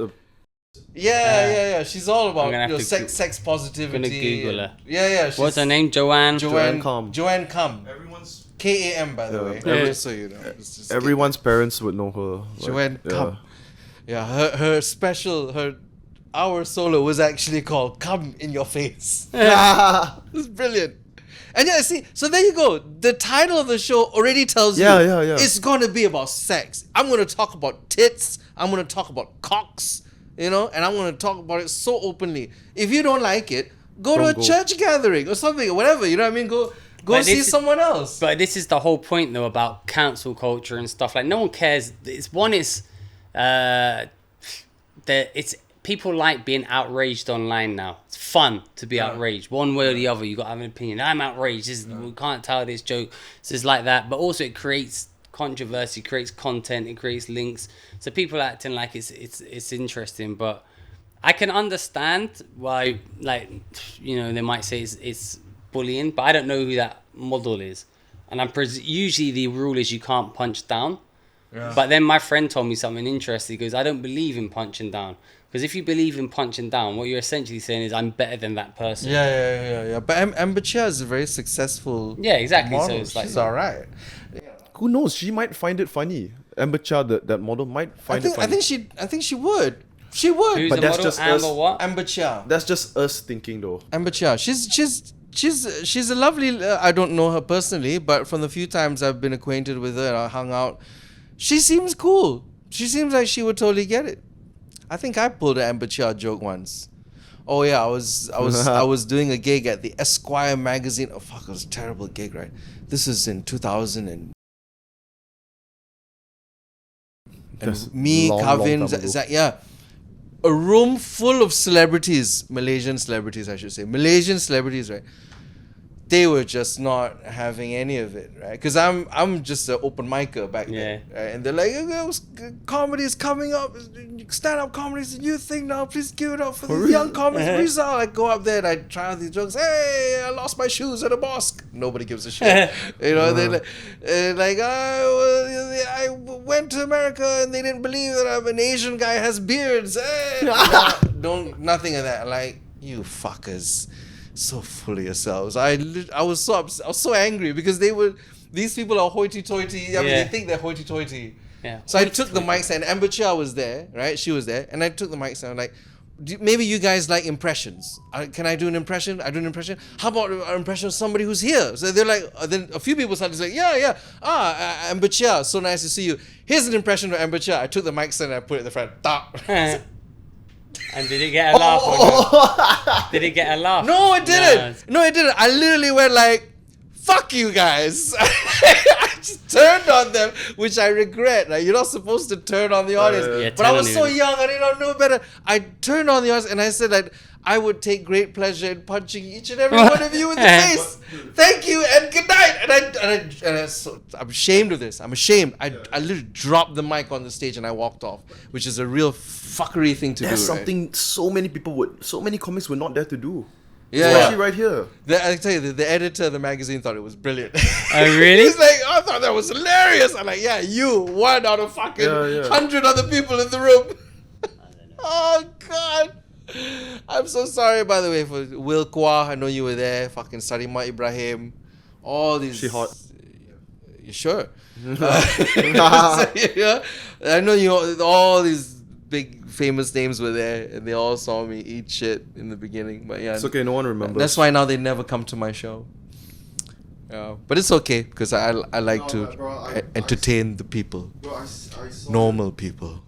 Yeah. She's all about sex positivity. I'm gonna Google her. Yeah. What's her name? Joanne Kam. Joanne Kam. Everyone's KAM, by the way. Just so you know. Everyone's parents would know her. Joanne Kam. Yeah, her hour solo was actually called "Come in Your Face." It's brilliant. And so there you go. The title of the show already tells you it's going to be about sex. I'm going to talk about tits. I'm going to talk about cocks, and I'm going to talk about it so openly. If you don't like it, go to a church gathering or something, or whatever. You know what I mean? Go see someone else. But this is the whole point, though, about cancel culture and stuff. Like, no one cares. It's people like being outraged online now. It's fun to be outraged. One way or the other, you got to have an opinion. I'm outraged. We can't tell this joke. It's just like that. But also, it creates controversy, creates content, it creates links. So people acting like it's interesting. But I can understand why, like, they might say it's bullying, but I don't know who that model is. And usually the rule is you can't punch down. Yeah. But then my friend told me something interesting. He goes, I don't believe in punching down. Because if you believe in punching down, what you're essentially saying is I'm better than that person. Yeah. But Amber Chia is a very successful exactly. model. So it's like, she's all right. Yeah. Who knows? She might find it funny. Amber Chia, that model, might find it funny. I think she would. She would. Who's But the that's model? just Amber us. what? Amber Chia. That's just us thinking though. Amber Chia. She's a lovely. I don't know her personally, but from the few times I've been acquainted with her and I hung out, she seems cool. She seems like she would totally get it. I think I pulled an Amber Chia joke once. Oh yeah, I was doing a gig at the Esquire magazine. Oh fuck, it was a terrible gig, right? This is in 2000 and That's me, long Kavin, time ago. Zach, yeah. A room full of celebrities, Malaysian celebrities, I should say. Malaysian celebrities, right? They were just not having any of it, right? Because I'm just an open micer back then, right? And they're like, comedy is coming up, stand-up comedy is a new thing now. Please give it up for these young comics. Rizal, I go up there and I try out these jokes. Hey, I lost my shoes at a mosque. Nobody gives a shit, you know. They like, I went to America and they didn't believe that I'm an Asian guy has beards. Hey, nothing of that. Like, you fuckers. So full of yourselves. I was so angry because these people are hoity-toity. I mean, they think they're hoity-toity. Yeah. So I took the mics and Amber Chia was there, right? She was there, and I took the mics and I'm like, maybe you guys like impressions. Can I do an impression? I do an impression. How about an impression of somebody who's here? So they're like, then a few people started saying, yeah. Amber Chia, so nice to see you. Here's an impression of Amber Chia. I took the mics and I put it in the front. Tap. And did it get a laugh? Or did it get a laugh? No, it didn't. No, it didn't. I literally went like, fuck you guys. I just turned on them, which I regret. Like, you're not supposed to turn on the audience. Yeah, but I was so young, I did not know better. I turned on the audience and I said that I would take great pleasure in punching each and every one of you in the face. Thank you and good night. I'm ashamed of this. I'm ashamed. I literally dropped the mic on the stage and I walked off, which is a real fuckery thing to do. That's right? something so many comics were not there to do. Yeah, Especially right here. I tell you, the editor of the magazine thought it was brilliant. Oh, really? He's like, I thought that was hilarious. I'm like, yeah, you, one out of fucking 100 other people in the room. Oh, God. I'm so sorry, by the way, for Will Kwa. I know you were there. Fucking Sarima Ibrahim. All these. She hot. You sure? Yeah. I know you. All these big famous names were there, and they all saw me eat shit in the beginning. But yeah, It's okay, no one remembers. that's why now they never come to my show. Yeah, but it's okay because I like to entertain the people, normal people.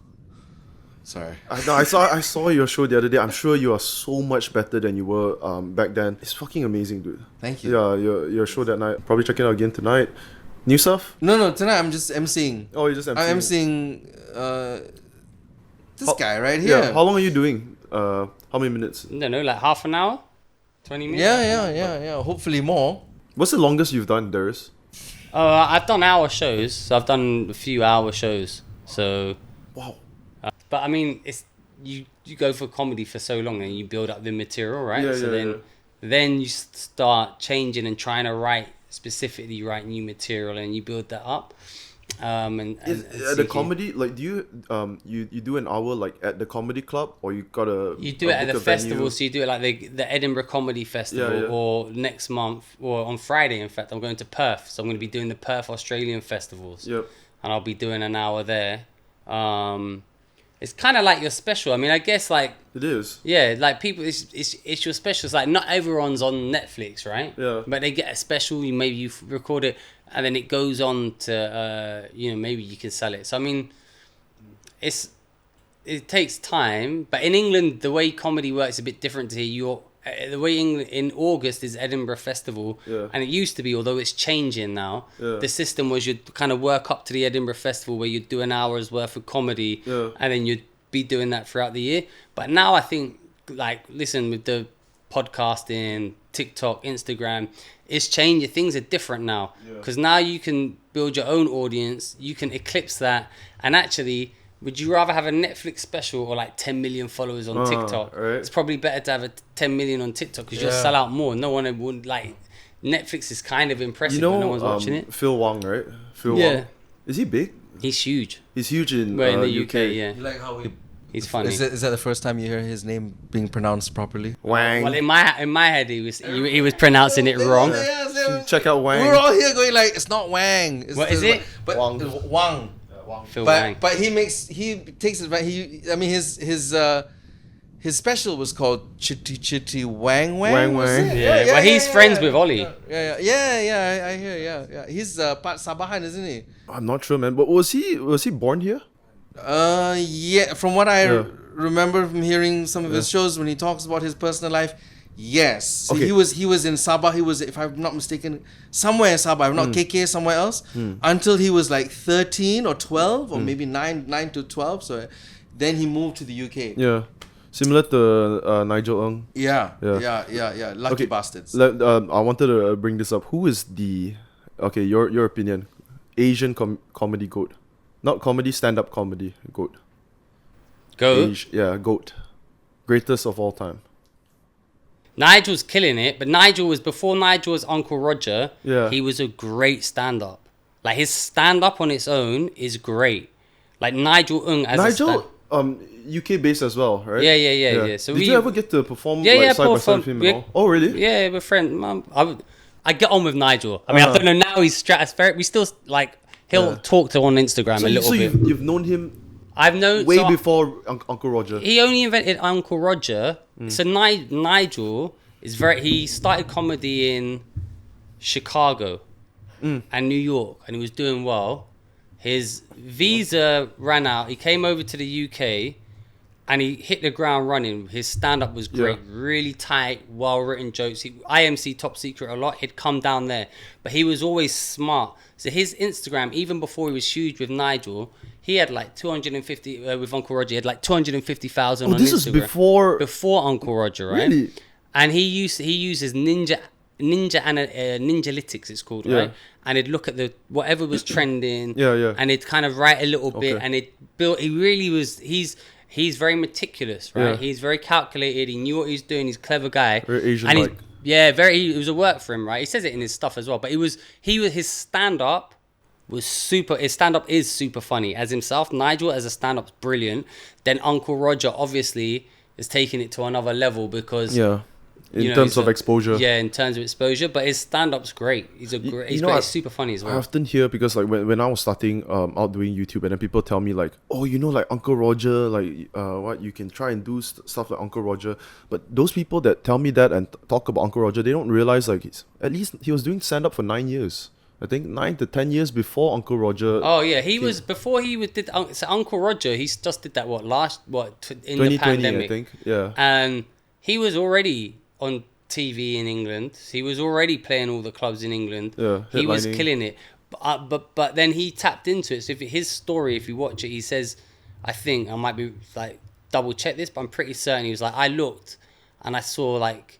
Sorry. I saw your show the other day. I'm sure you are so much better than you were back then. It's fucking amazing, dude. Thank you. Yeah, your show that night. Probably check it out again tonight. New stuff? No, tonight I'm just emceeing. Oh, you're just emceeing. I'm emceeing this guy right here. Yeah. How long are you doing? How many minutes? I don't know, like half an hour? 20 minutes? Yeah. Hopefully more. What's the longest you've done, Darius? I've done hour shows. So I've done a few hour shows. So, Wow. but I mean, it's you go for comedy for so long and you build up the material, right? Then you start changing and trying to specifically write new material, and you build that up. And the comedy, like, do you do an hour like at the comedy club, or you you do it at the festival? So you do it like the Edinburgh Comedy Festival, or next month, or on Friday. In fact, I'm going to Perth, so I'm going to be doing the Perth Australian festivals. Yep. And I'll be doing an hour there. It's kind of like your special. I mean, I guess like it is. Yeah, like people, it's your special. It's like not everyone's on Netflix, right? Yeah. But they get a special. Maybe you record it, and then it goes on to maybe you can sell it. So I mean, it takes time. But in England, the way comedy works is a bit different to here. The way in August is Edinburgh Festival, and it used to be, although it's changing now. The system was you'd kind of work up to the Edinburgh Festival where you'd do an hour's worth of comedy, and then you'd be doing that throughout the year. But now I think, like, listen, with the podcasting, TikTok, Instagram, it's changing. Things are different now because now you can build your own audience. You can eclipse that, and actually. Would you rather have a Netflix special or like 10 million followers on TikTok? Right. It's probably better to have a 10 million on TikTok because you'll sell out more. No one would like. Netflix is kind of impressive, but no one's watching it. Phil Wong, right? Phil Wong. Is he big? He's huge. He's huge in the UK. Yeah. You like how he's funny. Is that the first time you hear his name being pronounced properly? Wang. Well, in my head, he was pronouncing it wrong. Check out Wang. We're all here going like, it's not Wang. What is it? But Wang. Wang. Phil Wang. But he takes advantage. I mean, his special was called Chitty Chitty Wang Wang. Wang Wang. Yeah, well, he's friends with Ollie. I hear. Yeah. He's part Sabahan, isn't he? I'm not sure, man. But was he born here? Yeah. From what I remember from hearing some of his shows when he talks about his personal life, yes. So Okay. he was in Sabah. He was, if I'm not mistaken, somewhere in Sabah. If not KK, somewhere else. Until he was like 13 or 12 or maybe 9 to 12. So then he moved to the UK. Yeah. Similar to Nigel Ng. Yeah. Lucky bastards. I wanted to bring this up. Who is your opinion, Asian comedy goat? Not comedy, stand-up comedy goat. Goat. Greatest of all time. Nigel's killing it, but before Nigel was Uncle Roger, he was a great stand-up. Like, his stand-up on its own is great. Like, Nigel Ng as UK based as well, right? Yeah. So did you ever get to perform side by side with him and all? Oh, really? Yeah, we're friends. I get on with Nigel. I mean, I don't know, now he's stratospheric. We still, like, he'll talk to on Instagram a little bit. So you've known him I've known way before Uncle Roger. He only invented Uncle Roger. So Nigel he started comedy in Chicago and New York, and he was doing well. His visa ran out. He came over to the UK, and he hit the ground running. His stand-up was great, really tight, well-written jokes. IMC Top Secret a lot. He'd come down there, but he was always smart. So his Instagram, even before he was huge with Nigel, he had like 250 with Uncle Roger. He had like 250,000 on Instagram. This is before Uncle Roger, right? Really? And he uses Ninjalytics, it's called, right? And he'd look at whatever was trending. And he'd kind of write a little bit, and it built. He really was. He's very meticulous, right? He's very calculated. He knew what he was doing. He's a clever guy. Very Asian-like. It was a work for him, right? He says it in his stuff as well. But his stand-up was super. His stand-up is super funny as himself. Nigel as a stand-up's brilliant. Then Uncle Roger obviously is taking it to another level because in terms of exposure. Yeah, in terms of exposure. But his stand-up's great. He's he's super funny as well. I often hear, because like when I was starting out doing YouTube, and then people tell me like, oh, like Uncle Roger, like what you can try and do stuff like Uncle Roger. But those people that tell me that and talk about Uncle Roger, they don't realize like at least he was doing stand-up for 9 years. I think 9 to 10 years before Uncle Roger. Oh yeah, before he did. So Uncle Roger, he just did that in 2020, the pandemic, I think. Yeah. And he was already on TV in England. He was already playing all the clubs in England. Yeah, he was killing it. But then he tapped into it. So his story, if you watch it, he says, I think I might be like double check this, but I'm pretty certain he was like, I looked and I saw like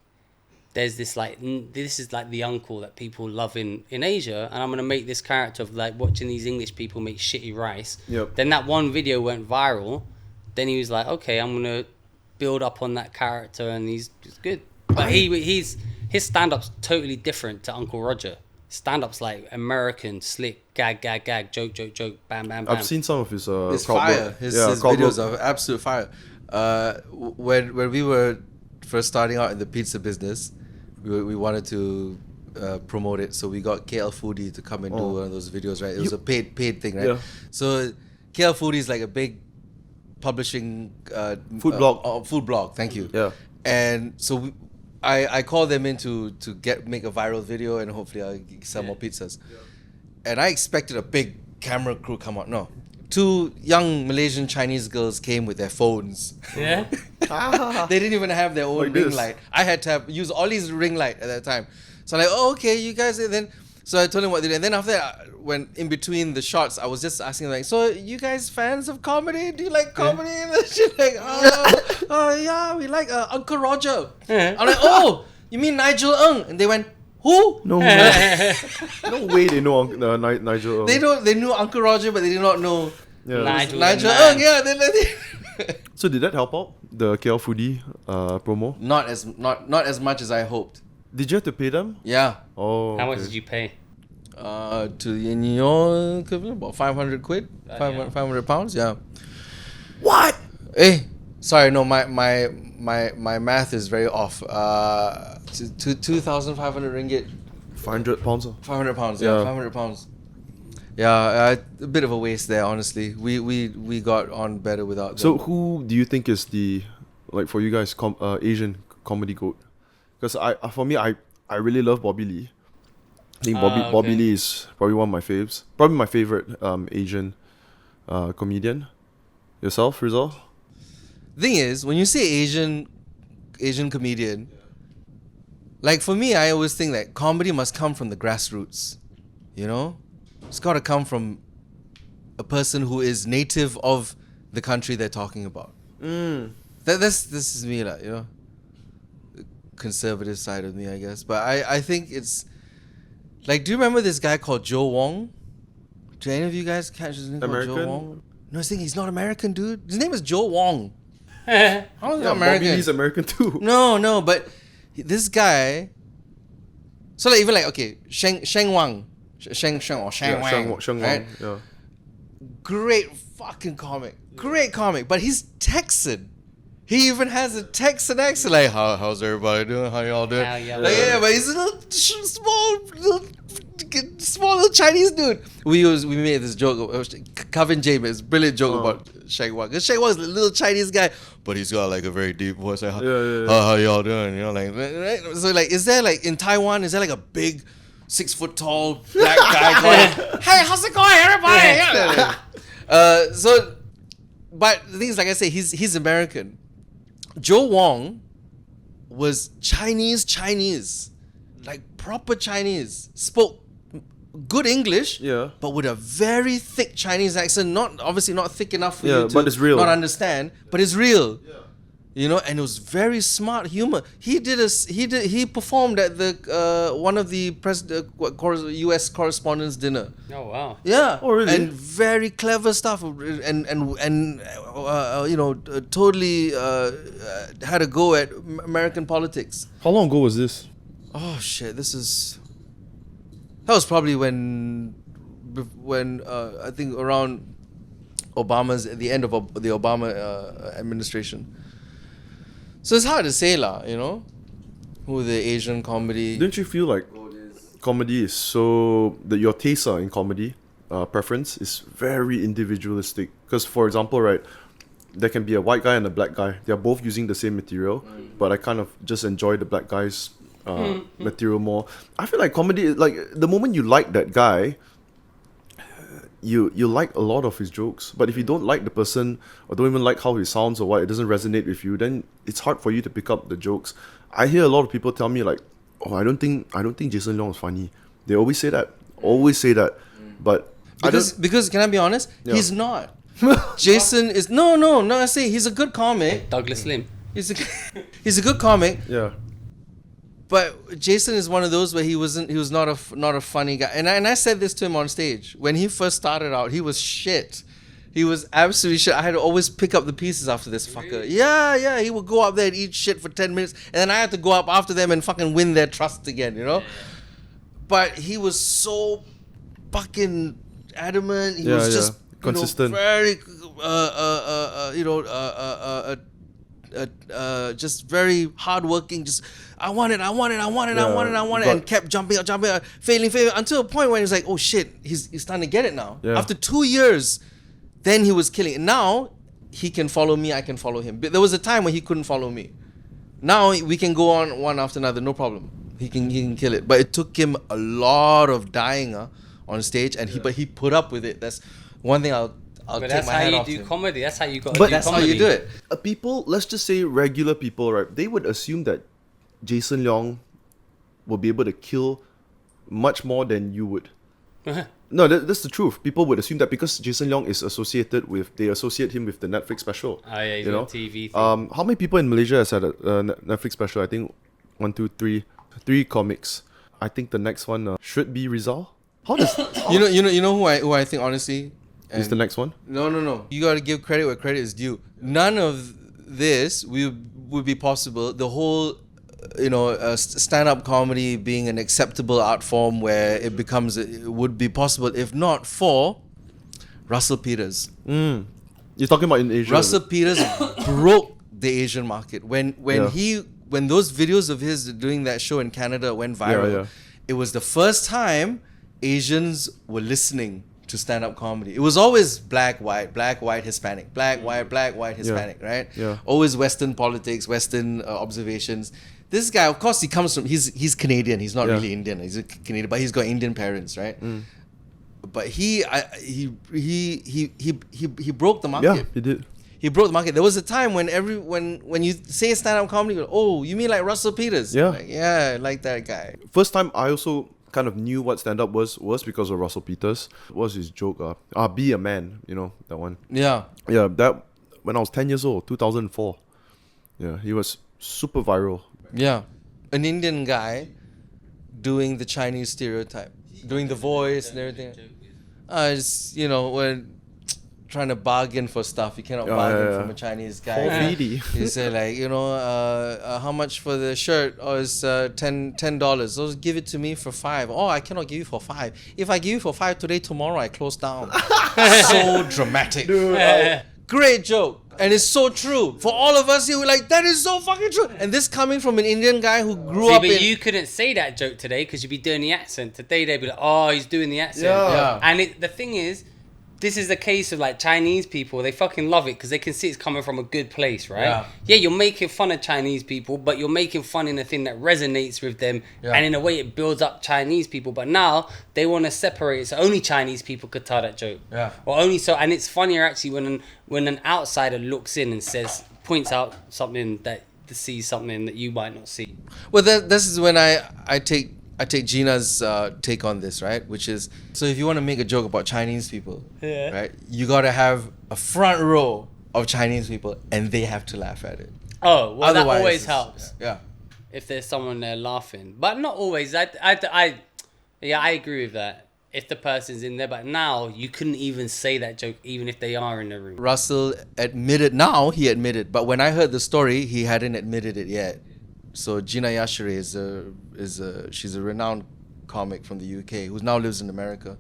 there's this like this is like the uncle that people love in Asia, and I'm gonna make this character of like watching these English people make shitty rice. Then that one video went viral. Then he was like, okay, I'm gonna build up on that character, and he's good. But his stand-up's totally different to Uncle Roger. Stand-up's like American, slick, gag, joke, bam, bam, bam. I've seen some of his It's fire. His videos are absolute fire. When we were first starting out in the pizza business, we wanted to promote it, so we got KL Foodie to come and do one of those videos, right? It was a paid thing, right? So KL Foodie is like a big publishing food blog. Thank you. And so I called them in to make a viral video, and hopefully I'll sell more pizzas. And I expected a big camera crew come out. No, 2 young Malaysian Chinese girls came with their phones. Yeah. They didn't even have their own ring light. I had to use Ollie's ring light at that time. So I'm like, oh, okay, you guys. And then so I told him what they did. And then after that, when in between the shots, I was just asking like, so you guys fans of comedy? Do you like comedy? And shit like, yeah, we like Uncle Roger. I'm like, oh, you mean Nigel Ng? And they went, who? No way. No way they know Nigel Ng. They knew Uncle Roger, but they did not know Nigel Ng. Yeah. So did that help out the KL Foodie promo? Not as much as I hoped. Did you have to pay them? Yeah. Oh. How much did you pay? To in your equivalent, about 500 quid, 500 pounds. Yeah. What? Sorry, no, my math is very off. 2,500 ringgit. 500 pounds. 500 pounds. Yeah, 500 pounds. Yeah, a bit of a waste there, honestly. We got on better without them. So who do you think is the, like for you guys, Asian comedy goat? Because for me, I really love Bobby Lee. I think Bobby Lee is probably one of my faves. Probably my favorite Asian comedian. Yourself, Rizal? Thing is, when you say Asian comedian, like for me, I always think that comedy must come from the grassroots. You know, it's got to come from a person who is native of the country they're talking about. This is me, like, you know, the conservative side of me, I guess. But I think it's like, do you remember this guy called Joe Wong? Do any of you guys catch his name called Joe Wong? No, I was thinking he's not American, dude. His name is Joe Wong. How is he American? Bobby Lee's American too. No, but this guy. So like even like okay, Sheng Wang, Sheng Wang, right? Yeah. Great fucking comic, but he's Texan. He even has a Texan accent, like how's everybody doing? How y'all doing? But he's a little small little Chinese dude. We made this joke. Kevin James, brilliant joke about Sheng Wang. Because Sheng Wang's a little Chinese guy, but he's got like a very deep voice. Like, how y'all doing? You know, like right? So like, is there like in Taiwan? Is there like a big 6 foot tall black guy going, "Hey, how's it going, everybody?" But the thing is, like I say, he's American. Joe Wong was Chinese, like proper Chinese, spoke good English, but with a very thick Chinese accent. Obviously not thick enough for you to but it's real. Not understand, but it's real. You know, and it was very smart humor. He performed at the one of the U.S. correspondents' dinner. Oh wow! Yeah. Oh really? And very clever stuff, and you know, totally had a go at American politics. How long ago was this? Oh shit! That was probably when I think around at the end of the Obama administration. So it's hard to say lah, you know, who the Asian comedy. Don't you feel like comedy is so that your tastes in comedy preference is very individualistic? Because for example, right, there can be a white guy and a black guy. They are both using the same material, but I kind of just enjoy the black guy's material more. I feel like comedy is like the moment you like that guy, you like a lot of his jokes. But if you don't like the person or don't even like how he sounds or what, it doesn't resonate with you, then it's hard for you to pick up the jokes. I hear a lot of people tell me like, "Oh, I don't think Jason Leong is funny." They always say that. But because can I be honest? He's not. Jason is no. I say he's a good comic. Douglas Lim. He's a good comic. Yeah. But Jason is one of those where he was not a funny guy. And I said this to him on stage. When he first started out, he was shit. He was absolutely shit. I had to always pick up the pieces after this fucker. Yeah. He would go up there and eat shit for 10 minutes. And then I had to go up after them and fucking win their trust again, you know? But he was so fucking adamant. He was just consistent. Very, just very hardworking. Just I want it, and kept jumping up, failing, until a point where he was like, oh shit, he's starting to get it now. Yeah. After 2 years, then he was killing it. Now he can follow me, I can follow him. But there was a time when he couldn't follow me. Now we can go on one after another, no problem. He can kill it. But it took him a lot of dying on stage, and he put up with it. That's one thing I'll but take my hat off that's how you do him. comedy. That's how you got to But do that's comedy. how you do it. People, let's just say regular people, right? They would assume that Jason Leong will be able to kill much more than you would. No, that's the truth. People would assume that because Jason Leong is they associate him with the Netflix special. Oh yeah, he's you know? TV thing. How many people in Malaysia has had a Netflix special? I think 1, 2, 3, 3 comics. I think the next one should be Rizal. How does you know who I think honestly is the next one? No. You got to give credit where credit is due. None of this would be possible. The whole stand-up comedy being an acceptable art form where it would be possible if not for Russell Peters. You're talking about in Asia. Russell Peters broke the Asian market when those videos of his doing that show in Canada went viral. It was the first time Asians were listening to stand-up comedy. It was always black, white, Hispanic, black, white, Hispanic, right? Yeah. Always Western politics, Western observations. This guy, of course, he comes from, he's Canadian. He's not really Indian. He's a Canadian, but he's got Indian parents, right? But he broke the market. Yeah, he did. He broke the market. There was a time when when you say stand-up comedy, you go, oh, you mean like Russell Peters? Yeah. Like, yeah, I like that guy. First time I also kind of knew what stand-up was because of Russell Peters. What was his joke? Be a man, you know, that one. Yeah. Yeah, that when I was 10 years old, 2004. Yeah, he was super viral. Yeah. An Indian guy doing the Chinese stereotype, doing the voice and everything. It's, you know, when trying to bargain for stuff, you cannot bargain from a Chinese guy. You say like, you know, how much for the shirt? Oh, it's $10. So give it to me for $5. Oh, I cannot give you for $5. If I give you for $5 today, tomorrow I close down. So dramatic. Dude, great joke. And it's so true. For all of us here, we're like, that is so fucking true. And this coming from an Indian guy who grew up but you couldn't say that joke today because you'd be doing the accent. Today they'd be like, oh, he's doing the accent. Yeah. And the thing is, this is the case of like Chinese people. They fucking love it because they can see it's coming from a good place, right? Yeah, you're making fun of Chinese people, but you're making fun in a thing that resonates with them. Yeah. And in a way, it builds up Chinese people. But now they want to separate it so only Chinese people could tell that joke. Yeah. Or only so. And it's funnier actually when an outsider looks in and points out something that sees something that you might not see. Well, this is when I take Gina's take on this, right? Which is, so if you want to make a joke about Chinese people, right, you got to have a front row of Chinese people and they have to laugh at it. Oh, well, Otherwise, that always helps. Yeah. If there's someone there laughing. But not always. I agree with that. If the person's in there. But now, you couldn't even say that joke even if they are in the room. Russell he admitted. But when I heard the story, he hadn't admitted it yet. So Gina Yashere she's a renowned comic from the UK who now lives in America,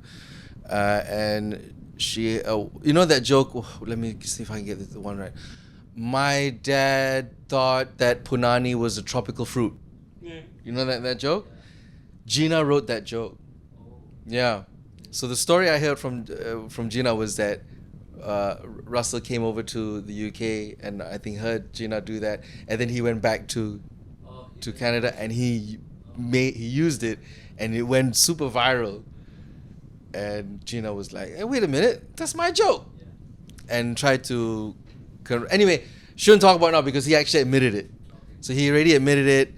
and she you know that joke. Let me see if I can get the one right. My dad thought that punani was a tropical fruit. Yeah. You know that joke? Gina wrote that joke. Yeah. So the story I heard from Gina was that Russell came over to the UK and I think heard Gina do that, and then he went back to Canada and he used it and it went super viral, and Gina was like, hey, wait a minute, that's my joke, and tried to anyway, shouldn't talk about it now because he actually admitted it. So he already admitted it,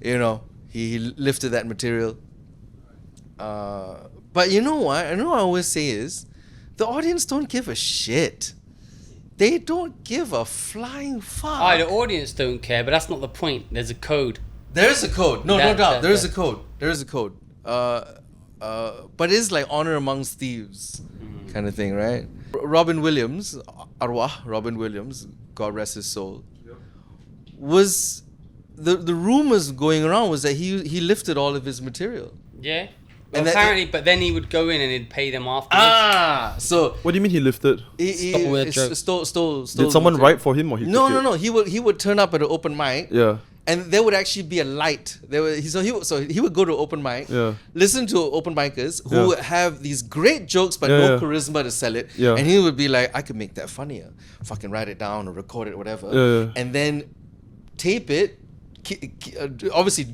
you know, he lifted that material, but you know what I always say is the audience don't give a shit. They don't give a flying fuck. Oh, the audience don't care, but that's not the point. There's a code. There is a code. No doubt. There is a code. There is a code. But it's like honor amongst thieves kind of thing, right? Robin Williams, Robin Williams, God rest his soul, was the rumors going around was that he lifted all of his material. Yeah. Well, apparently, but then he would go in and he'd pay them afterwards. So what do you mean he lifted? Stole. Did someone write for him or he took it? No. He would turn up at an open mic. Yeah. And there would actually be a light. He would go to open mic, listen to open micers who have these great jokes but no charisma to sell it. Yeah. And he would be like, I could make that funnier. Fucking write it down or record it or whatever. Yeah. And then tape it. Obviously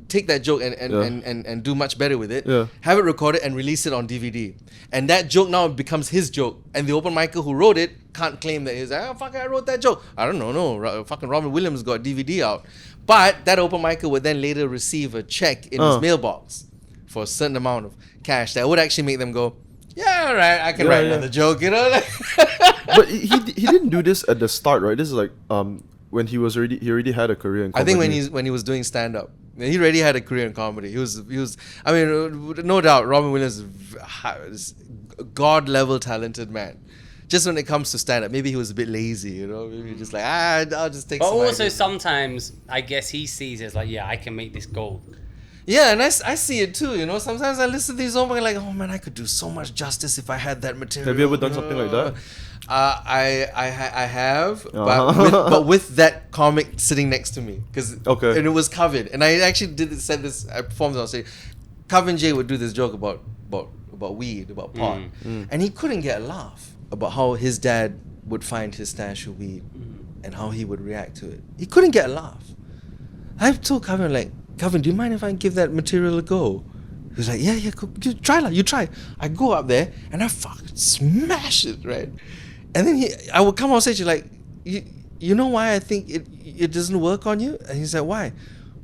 take that joke and do much better with it. Yeah. Have it recorded and release it on DVD. And that joke now becomes his joke. And the open micer who wrote it can't claim that he's like, oh fuck, I wrote that joke. I don't know, no. Fucking Robin Williams got DVD out. But that open micer would then later receive a check in his mailbox for a certain amount of cash that would actually make them go, yeah, all right, I can write another joke, you know? But he didn't do this at the start, right? This is like when he already had a career in comedy. I think when he was doing stand up, he already had a career in comedy. He was I mean, no doubt Robin Williams is a god level talented man. Just when it comes to stand up, maybe he was a bit lazy, you know. Maybe just like I'll just take. But also sometimes I guess he sees it as like, yeah, I can make this gold. Yeah, and I see it too, you know. Sometimes I listen to these songs and like, oh man, I could do so much justice if I had that material. Have you ever done something like that? I have, but with that comic sitting next to me, and it was covered, and I actually I performed on stage. Kevin J would do this joke about about weed, about pot, and he couldn't get a laugh about how his dad would find his stash of weed and how he would react to it. He couldn't get a laugh. I told Calvin, like, Calvin, do you mind if I give that material a go? He was like, yeah, go, you try. I go up there and I fucking smash it, right? And then I would come on stage, like, you know why I think it doesn't work on you? And he said, why?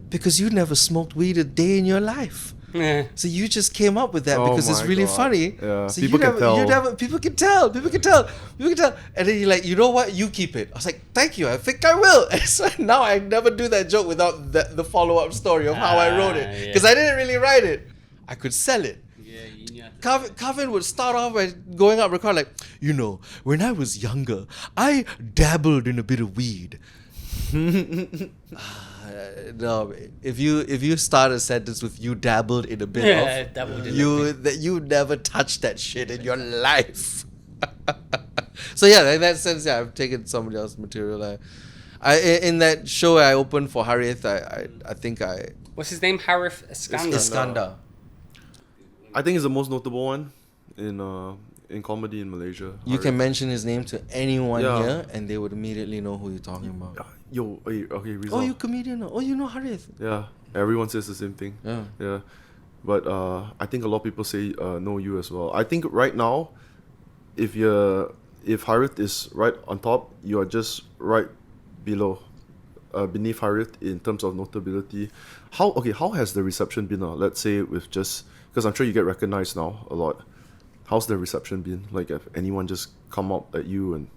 Because you never smoked weed a day in your life. Yeah. So you just came up with that because it's really funny. Yeah. So People can tell. People can tell. And then you're like, you know what? You keep it. I was like, thank you. I think I will. And so now I never do that joke without the follow-up story of how I wrote it. Because I didn't really write it. I could sell it. Calvin would start off by going up record like, you know, when I was younger, I dabbled in a bit of weed. No, if you start a sentence with "you dabbled in a bit of," you never touched that shit in your life. So yeah, in that sense, yeah, I've taken somebody else's material. In that show I opened for Harith, I think I. What's his name? Harith Iskandar. I think it's the most notable one in comedy in Malaysia. You can mention his name to anyone here, and they would immediately know who you're talking about. Yo, okay, Rizal. Oh, you comedian? Oh, you know Harith? Yeah, everyone says the same thing. Yeah. But I think a lot of people say know you as well. I think right now, if Harith is right on top, you are just right below, beneath Harith in terms of notability. How has the reception been? Let's say with just because I'm sure you get recognized now a lot. How's the reception been? Like, if anyone just come up at you and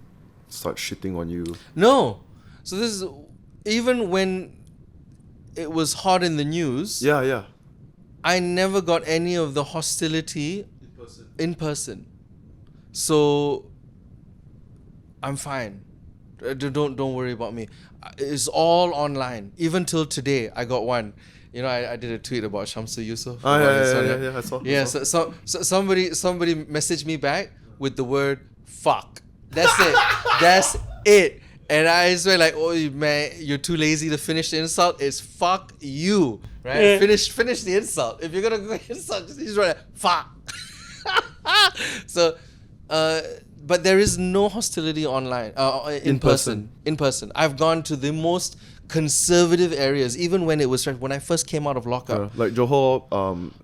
start shitting on you? No. So this is even when it was hot in the news. Yeah. I never got any of the hostility in person. So I'm fine. Don't worry about me. It's all online. Even till today, I got one. You know, I did a tweet about Shamsu Yusuf. Yeah, I saw. Yeah, so somebody messaged me back with the word "fuck." That's it. That's it. And I swear, like, oh man, you're too lazy to finish the insult. It's "fuck you," right? Finish the insult. If you're gonna go insult, just write "fuck." So, but there is no hostility online. In person. I've gone to the most conservative areas, even when when I first came out of lockup. Like Johor.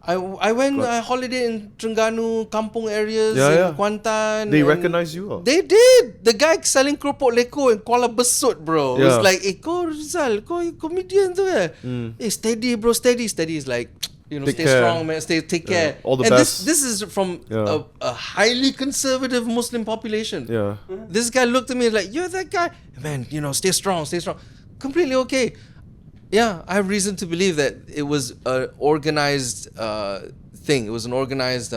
I went holiday in Terengganu, kampung areas in Kuantan. They recognize you. They did. The guy selling keropok leko in Kuala Besut, bro. It's like, kau Rizal, kau comedian tu eh? Steady, bro, steady. Is like, you know, stay strong, man. Take care. All the and best. This is from a highly conservative Muslim population. Yeah. This guy looked at me like, you're that guy, man. You know, stay strong. Completely okay. Yeah, I have reason to believe that it was an organized thing. It was an organized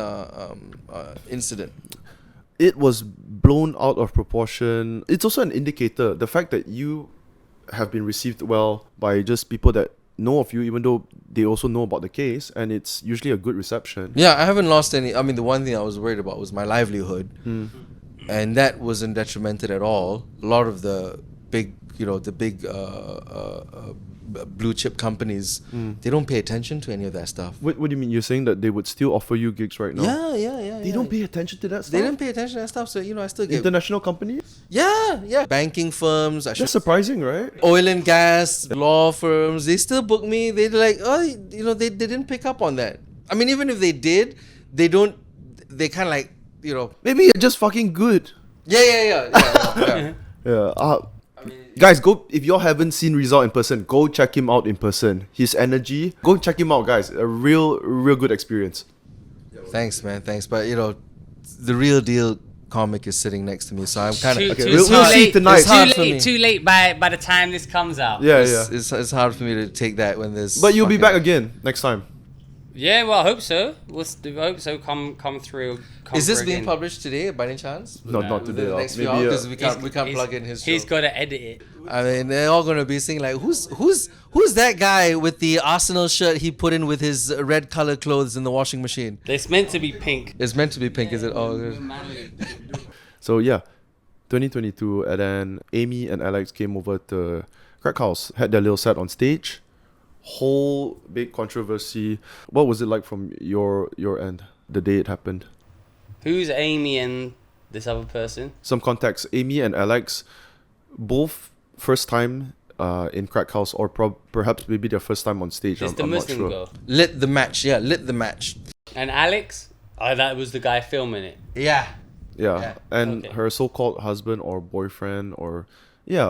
incident. It was blown out of proportion. It's also an indicator. The fact that you have been received well by just people that know of you, even though they also know about the case, and it's usually a good reception. Yeah, I haven't lost any. I mean, the one thing I was worried about was my livelihood, and that wasn't detrimented at all. A lot of the big blue chip companies, they don't pay attention to any of that stuff. What do you mean? You're saying that they would still offer you gigs right now? Yeah. They don't pay attention to that stuff? They don't pay attention to that stuff, so, you know, I still get... International companies? Yeah. Banking firms. That's surprising, right? Oil and gas, law firms, they still book me. They're like, oh, you know, they didn't pick up on that. I mean, even if they did, they kind of like, you know... Maybe you're just fucking good. Yeah. Guys, go if y'all haven't seen Rizal in person, go check him out in person. His energy, go check him out, guys. A real good experience. Thanks, man. Thanks, but you know, the real deal comic is sitting next to me, so I'm kind of we'll see tonight. Too late by the time this comes out. Yeah. It's hard for me to take that when there's. But you'll be back again next time. Yeah, well, I hope so. I hope so. Come through. Is this being published today by any chance? Not today. The next few hours, because we can't plug in his show. He's got to edit it. I mean, they're all gonna be saying like, who's that guy with the Arsenal shirt he put in with his red color clothes in the washing machine? It's meant to be pink. It's meant to be pink, is it? Oh. So yeah, 2022, and then Amy and Alex came over to Crackhouse, had their little set on stage. Whole big controversy. What was it like from your end? the day it happened. Who's Amy and this other person? Some context: Amy and Alex, both first time in Crackhouse, or perhaps maybe their first time on stage. It's the I'm Muslim not sure. girl. Lit the match. And Alex? Oh, that was the guy filming it. Yeah. Yeah, and Okay. her so-called husband or boyfriend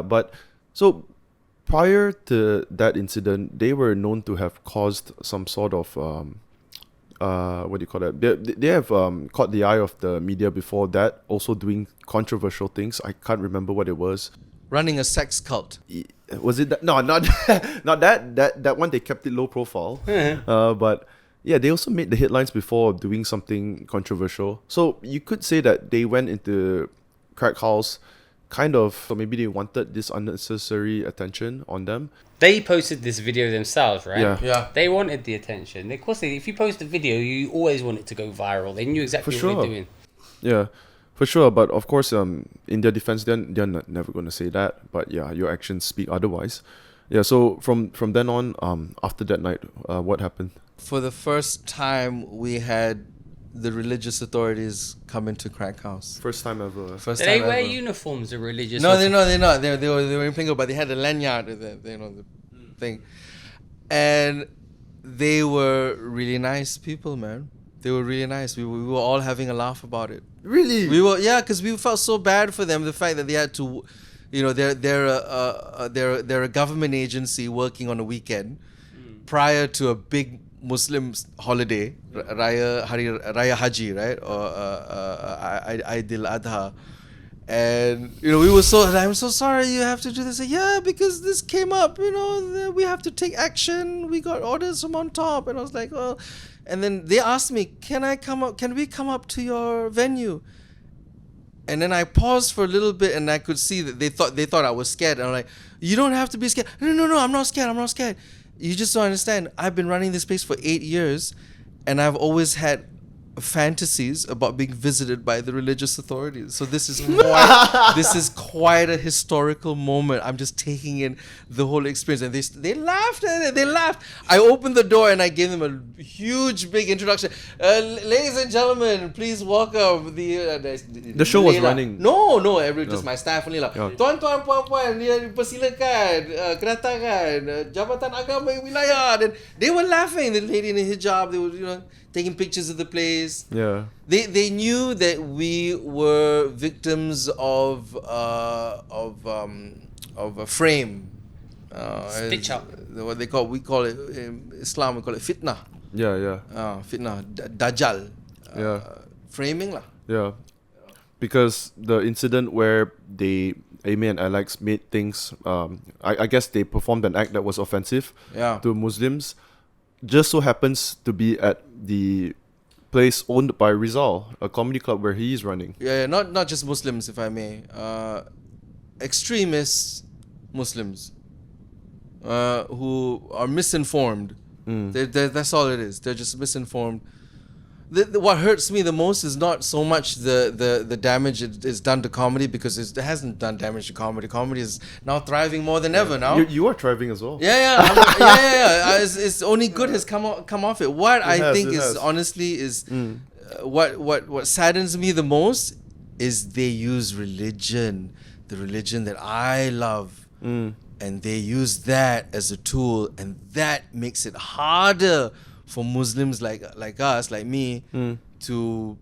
but so prior to that incident, they were known to have caused some sort of what do you call that? They have caught the eye of the media before that, also doing controversial things. I can't remember what it was. Running a sex cult. Was it that? No, not not that one. They kept it low profile. But yeah, they also made the headlines before doing something controversial. So you could say that they went into Crackhouse kind of, so maybe they wanted this unnecessary attention on them. They posted this video themselves, right? Yeah. They wanted the attention. Of course, if you post a video, you always want it to go viral. They knew exactly For what sure. they're doing. Yeah, for sure. But of course, in their defense, they're never going to say that. But yeah, your actions speak otherwise. Yeah. So from then on, after that night, what happened? For the first time, we had the religious authorities come into Crackhouse. First time ever. First Do time they wear ever. uniforms or religious? No, they're not. They were in Plingo, but they had a lanyard, the thing, and they were really nice people, man. They were really nice. We were all having a laugh about it. Really? We were, yeah, because we felt so bad for them. The fact that they had to, they're a government agency working on a weekend prior to a big Muslim holiday, Raya Haji, right, or Aidil Adha. And we were I'm so sorry you have to do this. Yeah, because this came up, we have to take action. We got orders from on top. And I was like, well, and then they asked me, can we come up to your venue? And then I paused for a little bit, and I could see that they thought I was scared. And I'm like, you don't have to be scared. No, I'm not scared. You just don't understand. I've been running this place for 8 years, and I've always had fantasies about being visited by the religious authorities. So this is quite a historical moment. I'm just taking in the whole experience, and they laughed at it. They laughed. I opened the door and I gave them a huge, big introduction. Ladies and gentlemen, please welcome The show was running. No, just my staff only lah. Yeah. Tuan-tuan, puan-puan, dipersilakan kedatangan Jabatan Agama Wilayah. Then they were laughing. The lady in the hijab, they were taking pictures of the place. Yeah. They knew that we were victims of a frame. Stitch up. What we call it in Islam, we call it fitnah. Yeah. Fitnah, dajjal. Yeah. Framing lah. Yeah. Because the incident where Amy and Alex made things, I guess they performed an act that was offensive to Muslims, just so happens to be at the place owned by Rizal, a comedy club where he is running. Yeah, not just Muslims, if I may. Extremist Muslims who are misinformed. That's all it is. They're just misinformed. What hurts me the most is not so much the damage it is done to comedy, because it hasn't done damage to comedy. Comedy is now thriving more than ever now. You are thriving as well. Yeah. It's only good has come off it. What I think is honestly is what saddens me the most is they use religion, the religion that I love, and they use that as a tool, and that makes it harder for Muslims like us, like me, to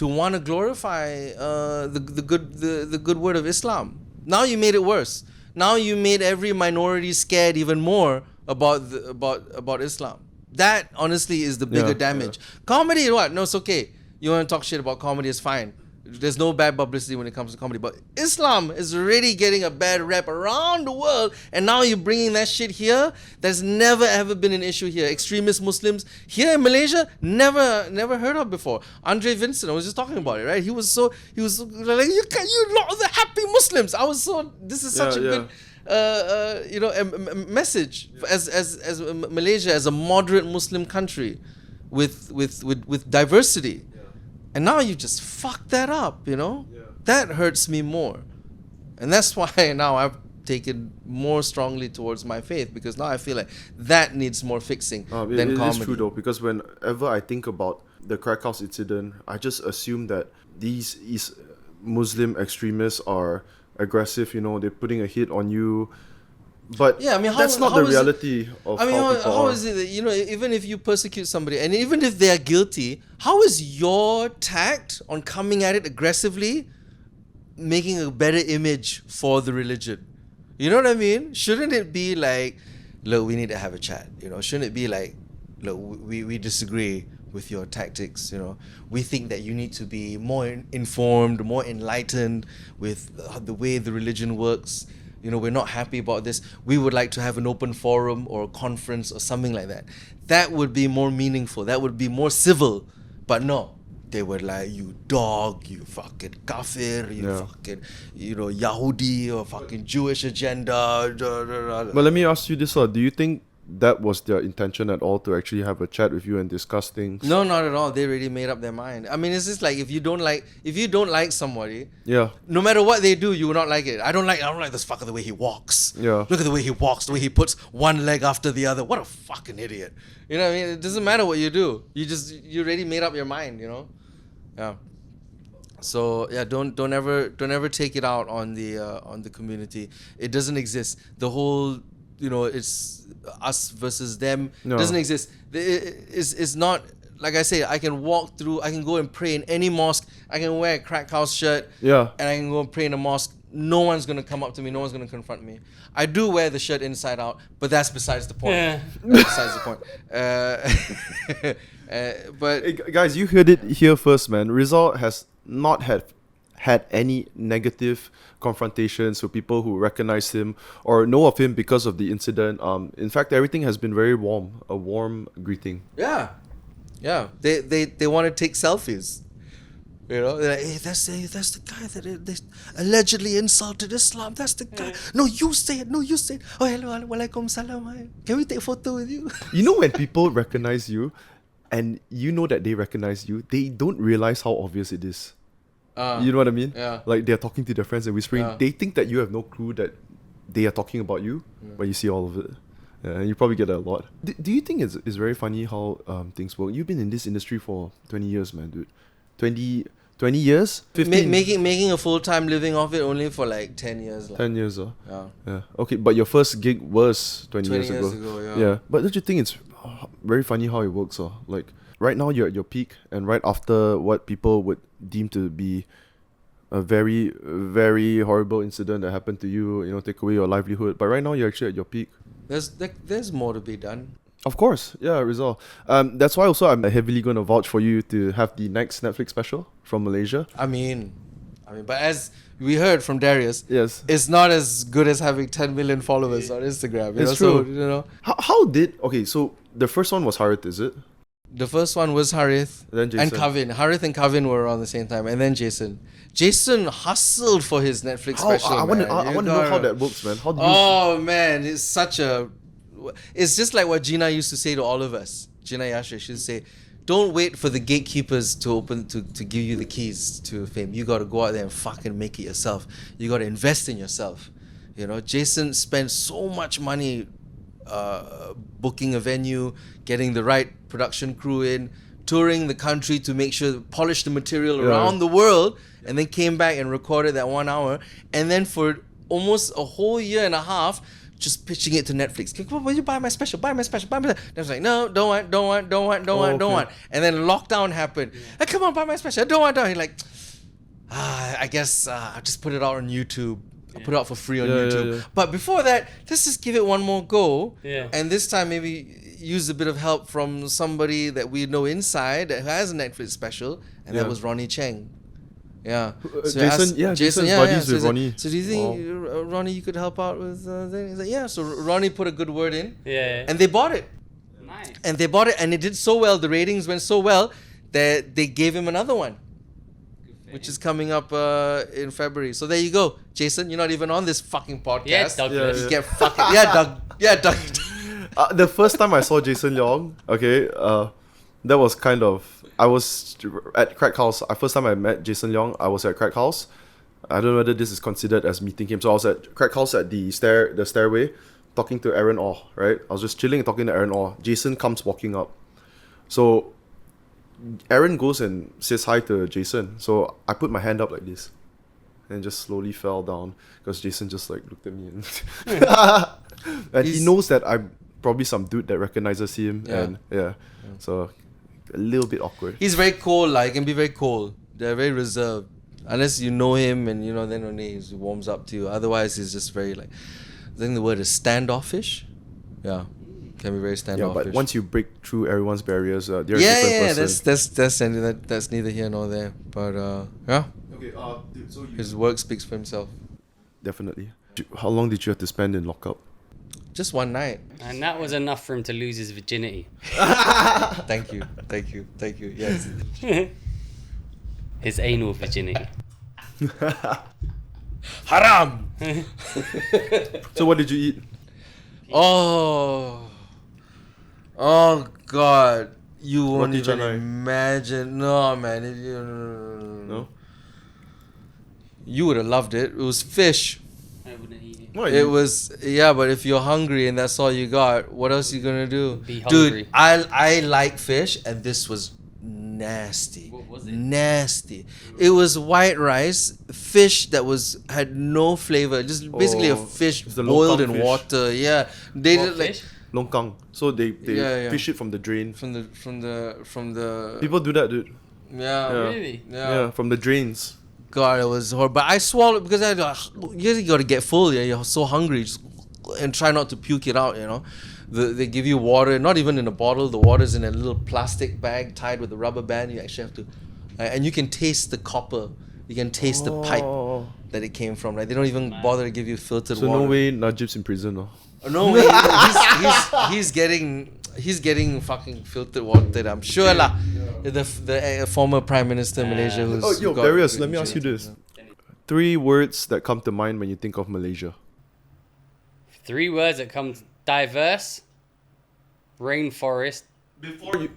want to glorify the good word of Islam. Now you made it worse. Now you made every minority scared even more about Islam. That honestly is the bigger damage. Comedy, what? No, it's okay. You want to talk shit about comedy, it's fine. There's no bad publicity when it comes to comedy, but Islam is already getting a bad rep around the world, and now you're bringing that shit here. There's never ever been an issue here. Extremist Muslims here in Malaysia, never heard of before. Andre Vincent, I was just talking about it, right? He was like, you're not the happy Muslims. This is such a good message as Malaysia as a moderate Muslim country with diversity. And now you just fucked that up, That hurts me more. And that's why now I've taken more strongly towards my faith, because now I feel like that needs more fixing than comedy. It is true though, because whenever I think about the Crackhouse incident, I just assume that these Muslim extremists are aggressive, they're putting a hit on you. But yeah, I mean, that's not the reality of I mean, how people how are. is it that, even if you persecute somebody and even if they are guilty, how is your tact on coming at it aggressively making a better image for the religion? You know what I mean? Shouldn't it be like, look, we need to have a chat? Shouldn't it be like, look, we disagree with your tactics? We think that you need to be more informed, more enlightened with the way the religion works. We're not happy about this. We would like to have an open forum or a conference or something like that. That would be more meaningful. That would be more civil. But no, they were like, you dog, you fucking kafir, you fucking, Yahudi or fucking Jewish agenda. But let me ask you this, do you think that was their intention at all, to actually have a chat with you and discuss things? No, not at all. They already made up their mind. I mean, it's just like if you don't like somebody, no matter what they do, you will not like it. I don't like this fucker the way he walks. Yeah. Look at the way he walks, the way he puts one leg after the other. What a fucking idiot. You know what I mean? It doesn't matter what you do. You already made up your mind, Yeah. So yeah, don't ever take it out on the community. It doesn't exist. The whole it's us versus them doesn't exist. It's not, like I say, I can go and pray in any mosque. I can wear a Crackhouse shirt, and I can go and pray in a mosque. No one's gonna come up to me. No one's gonna confront me. I do wear the shirt inside out, but that's besides the point. Yeah. That's besides the point. But hey, guys, you heard it here first, man. Rizal has not had any negative confrontations with people who recognize him or know of him because of the incident. In fact, everything has been very warm, a warm greeting. Yeah. They want to take selfies. They're like, hey, that's the guy that they allegedly insulted Islam. That's the guy. No, you say it. Oh, hello, walaikum salam. Can we take a photo with you? When people recognize you, and that they recognize you, they don't realize how obvious it is. You know what I mean? Yeah. Like they're talking to their friends and whispering. Yeah. They think that you have no clue that they are talking about you, but you see all of it. Yeah, and you probably get that a lot. Do you think it's very funny how things work? You've been in this industry for 20 years, man, dude. 20 years? 15? Making a full-time living off it only for like 10 years. 10 years, Yeah. Okay, but your first gig was 20 years ago. Yeah. But don't you think it's very funny how it works? Like, right now you're at your peak, and right after what people would deem to be a very, very horrible incident that happened to you, take away your livelihood. But right now you're actually at your peak. There's more to be done. Of course, yeah, Rizal. That's why also I'm heavily going to vouch for you to have the next Netflix special from Malaysia. I mean, but as we heard from Darius, yes, it's not as good as having 10 million followers on Instagram. It's true. So, so the first one was Harith, is it? The first one was Harith and Kavin. Harith and Kavin were around the same time, and then Jason. Jason hustled for his Netflix special. I want to know how that works, man. How do you... Oh man, it's just like what Gina used to say to all of us. Gina Yasha, she'd say, don't wait for the gatekeepers to give you the keys to fame. You got to go out there and fucking make it yourself. You got to invest in yourself. Jason spent so much money booking a venue, getting the right production crew in, touring the country to make sure, polish the material around the world, and then came back and recorded that 1 hour. And then for almost a whole year and a half, just pitching it to Netflix. Come on, will you buy my special? Buy my special. They was like, no, don't want. And then lockdown happened. Like, come on, buy my special. Don't want. He's like, I guess I'll just put it out on YouTube. I'll put it out for free on YouTube. Yeah. But before that, let's just give it one more go. Yeah. And this time maybe use a bit of help from somebody that we know inside that has a Netflix special, and that was Ronnie Cheng. Yeah. So Jason's buddies with Ronnie. So do you think, Ronnie, you could help out with things? He's like, yeah. So Ronnie put a good word in. Yeah. And they bought it. Nice. And they bought it, and it did so well. The ratings went so well that they gave him another one, which is coming up in February. So there you go, Jason. You're not even on this fucking podcast. Yeah, Douglas. You get fucking Doug. The first time I saw Jason Leong, that was kind of. I was at Crackhouse. First time I met Jason Leong, I was at Crackhouse. I don't know whether this is considered as meeting him. So I was at Crackhouse at the stairway, talking to Aaron Orr, right? I was just chilling and talking to Aaron Orr. Jason comes walking up. So Aaron goes and says hi to Jason. So I put my hand up like this. And just slowly fell down. Because Jason just like looked at me. And he knows that I'm probably some dude that recognizes him. Yeah. And so a little bit awkward. He's very cold, like, he can be very cold. They're very reserved. Unless you know him and, you know, then only he warms up to you. Otherwise, he's just very, like, I think the word is standoffish. Yeah. Can be very standoffish. But once you break through everyone's barriers, they're a different person. That's neither here nor there. But, yeah. Okay, so His work speaks for himself. Definitely. How long did you have to spend in lockup? Just one night. And that was enough for him to lose his virginity. Thank you. Yes. His anal virginity. Haram! So what did you eat? Oh God! You won't Roti even canai. imagine. No, man. No? You would have loved it. It was fish. I wouldn't eat it. What, It was, yeah, but if you're hungry and that's all you got, what else you gonna do? Be hungry. Dude, I like fish, and this was nasty. What was it? Nasty. It was white rice, fish that had no flavor, just basically a fish it's the boiled longkang in fish. water. Yeah, they What did like fish? Longkang. So they Yeah. fish it from the drain. from the. People do that, dude. Yeah. Really? Yeah, from the drains. God, it was horrible. But I swallowed because you got to get full. Yeah, you're so hungry, and try not to puke it out. You know, they give you water, not even in a bottle. The water's in a little plastic bag tied with a rubber band. You actually have to, and you can taste the copper. You can taste the pipe that it came from. Like they don't even bother to give you filtered So water. no way Najib's in prison, no? No way. He's getting fucking filtered water. I'm sure lah. The former prime minister of Malaysia who's. Oh, yo, got Darius, good let me ask you insurance. this. 3 words that come to mind when you think of Malaysia. 3 words that come: diverse, rainforest. Before you...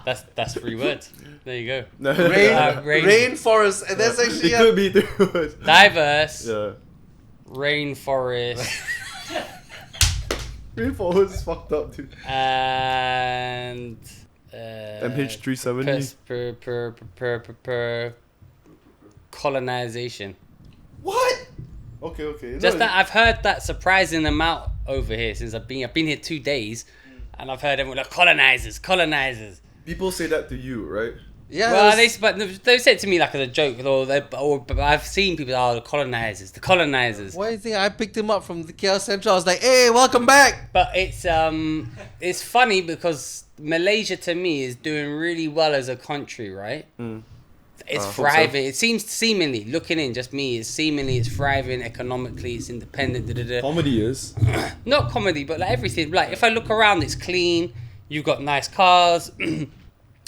That's 3 words. There you go. Rain- Rainforest. And that's actually It could be 3 words. Diverse, Yeah. rainforest, Rainforest is fucked up, dude. and MH370. colonization. What? Okay. Just that I've heard that surprising amount over here since I've been here 2 days, and I've heard everyone like colonizers. People say that to you, right? Yeah. Well, they said to me like as a joke, but I've seen people, the colonizers. Why do you think I picked him up from the KL Central? I was like, hey, welcome back. But it's funny because Malaysia to me is doing really well as a country, right? It's thriving. It seems seemingly looking in, just me. It's thriving economically. It's independent. Comedy is. Not comedy, but like everything. Like if I look around, it's clean. You've got nice cars,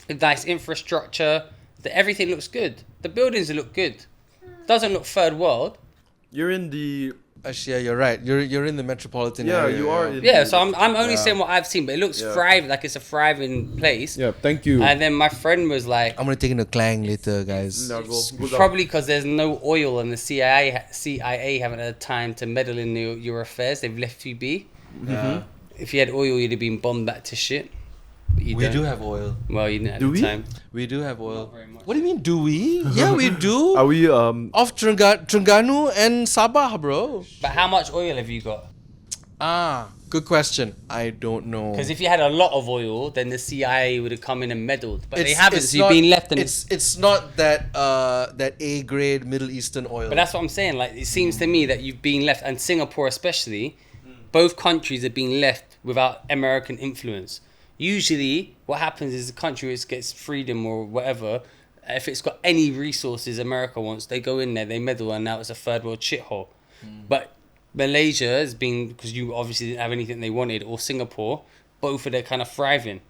nice infrastructure. Everything looks good. The buildings look good. Doesn't look third world. You're in the... Actually, yeah, you're right. You're in the metropolitan area. Yeah, you are in Yeah, the... so I'm only saying what I've seen, but it looks thriving. Like it's a thriving place. Yeah, thank you. And then my friend was like, I'm gonna take it to Klang later, guys. No, go down. probably because there's no oil and the CIA haven't had time to meddle in your affairs. They've left you be. If you had oil, you'd have been bombed back to shit. But you We don't. do have oil. Well, you didn't at Do the we? time. We do have oil. Not very much. What do you mean, do we? Yeah, we do. Are we... Off Terengganu and Sabah, bro. But how much oil have you got? Good question. I don't know. Because if you had a lot of oil, then the CIA would have come in and meddled. But they It's- haven't, it's so you've not- been left in... It's not that A grade Middle Eastern oil. But that's what I'm saying. Like, it seems to me that you've been left, and Singapore especially, both countries have been left without American influence. Usually, what happens is the country which gets freedom or whatever, if it's got any resources America wants, they go in there, they meddle, and now it's a third world shithole. But Malaysia has been, because you obviously didn't have anything they wanted, or Singapore, both of them kind of thriving.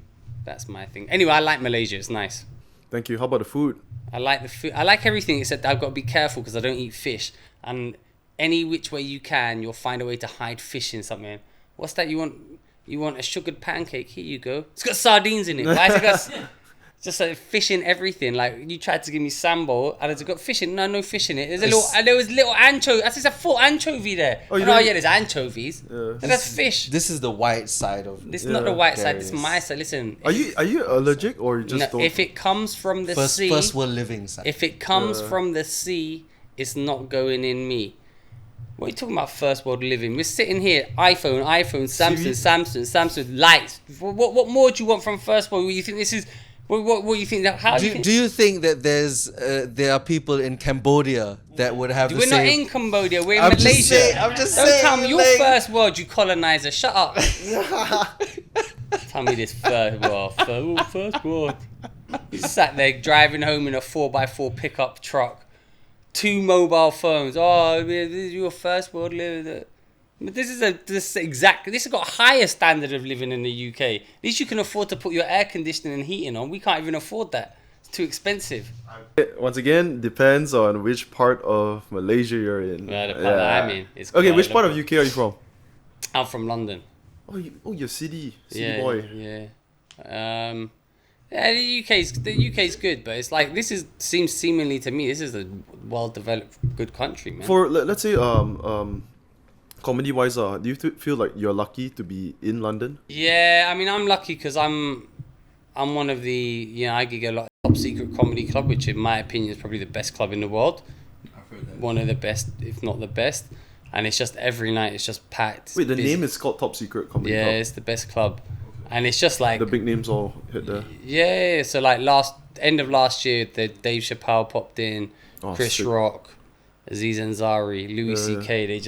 That's my thing. Anyway, I like Malaysia. It's nice. Thank you. How about the food? I like the food. I like everything except I've got to be careful because I don't eat fish. And any which way you can, you'll find a way to hide fish in something. What's that you want? You want a sugared pancake? Here you go. It's got sardines in it. Why has it got... Just like fish in everything. Like you tried to give me sambo, and it's got fish in. No fish in it. There was little anchovy. That's just a full anchovy there. Oh yeah, there's anchovies. That's fish. This is the white side of. This is not the white side. This is my side. Listen. Are you allergic or you just don't? If it comes from the sea, first world living side. If it comes from the sea, it's not going in me. What are you talking about? First world living. We're sitting here. iPhone, Samsung, lights. What more do you want from first world? You think this is? What do you think? How do you think that there are people in Cambodia that would have the same? We're not in Cambodia. We're in Malaysia. I'm just saying. Don't tell me your first world, you colonizer. Shut up. Tell me this first world. First world. You sat there driving home in a 4x4 pickup truck. 2 mobile phones. Oh, this is your first world living. This has got a higher standard of living in the UK. At least you can afford to put your air conditioning and heating on. We can't even afford that. It's too expensive. Once again, depends on which part of Malaysia you're in. Well, the part that I'm in. Okay, which part of UK are you from? I'm from London. You're city boy. Yeah. The UK's good, but it's like seems seemingly to me this is a well-developed, good country, man. For let's say comedy wise, do you feel like you're lucky to be in London? Yeah, I mean I'm lucky because I'm one of the I gig a lot at Top Secret Comedy Club, which in my opinion is probably the best club in the world. I've heard that. One of the best, if not the best, and it's just every night it's just packed. Wait, the name is called Top Secret Comedy Club. Yeah, it's the best club. And it's just like the big names all hit there. Yeah. So like end of last year, the Dave Chappelle popped in, Chris Rock, Aziz Ansari, Louis C.K. They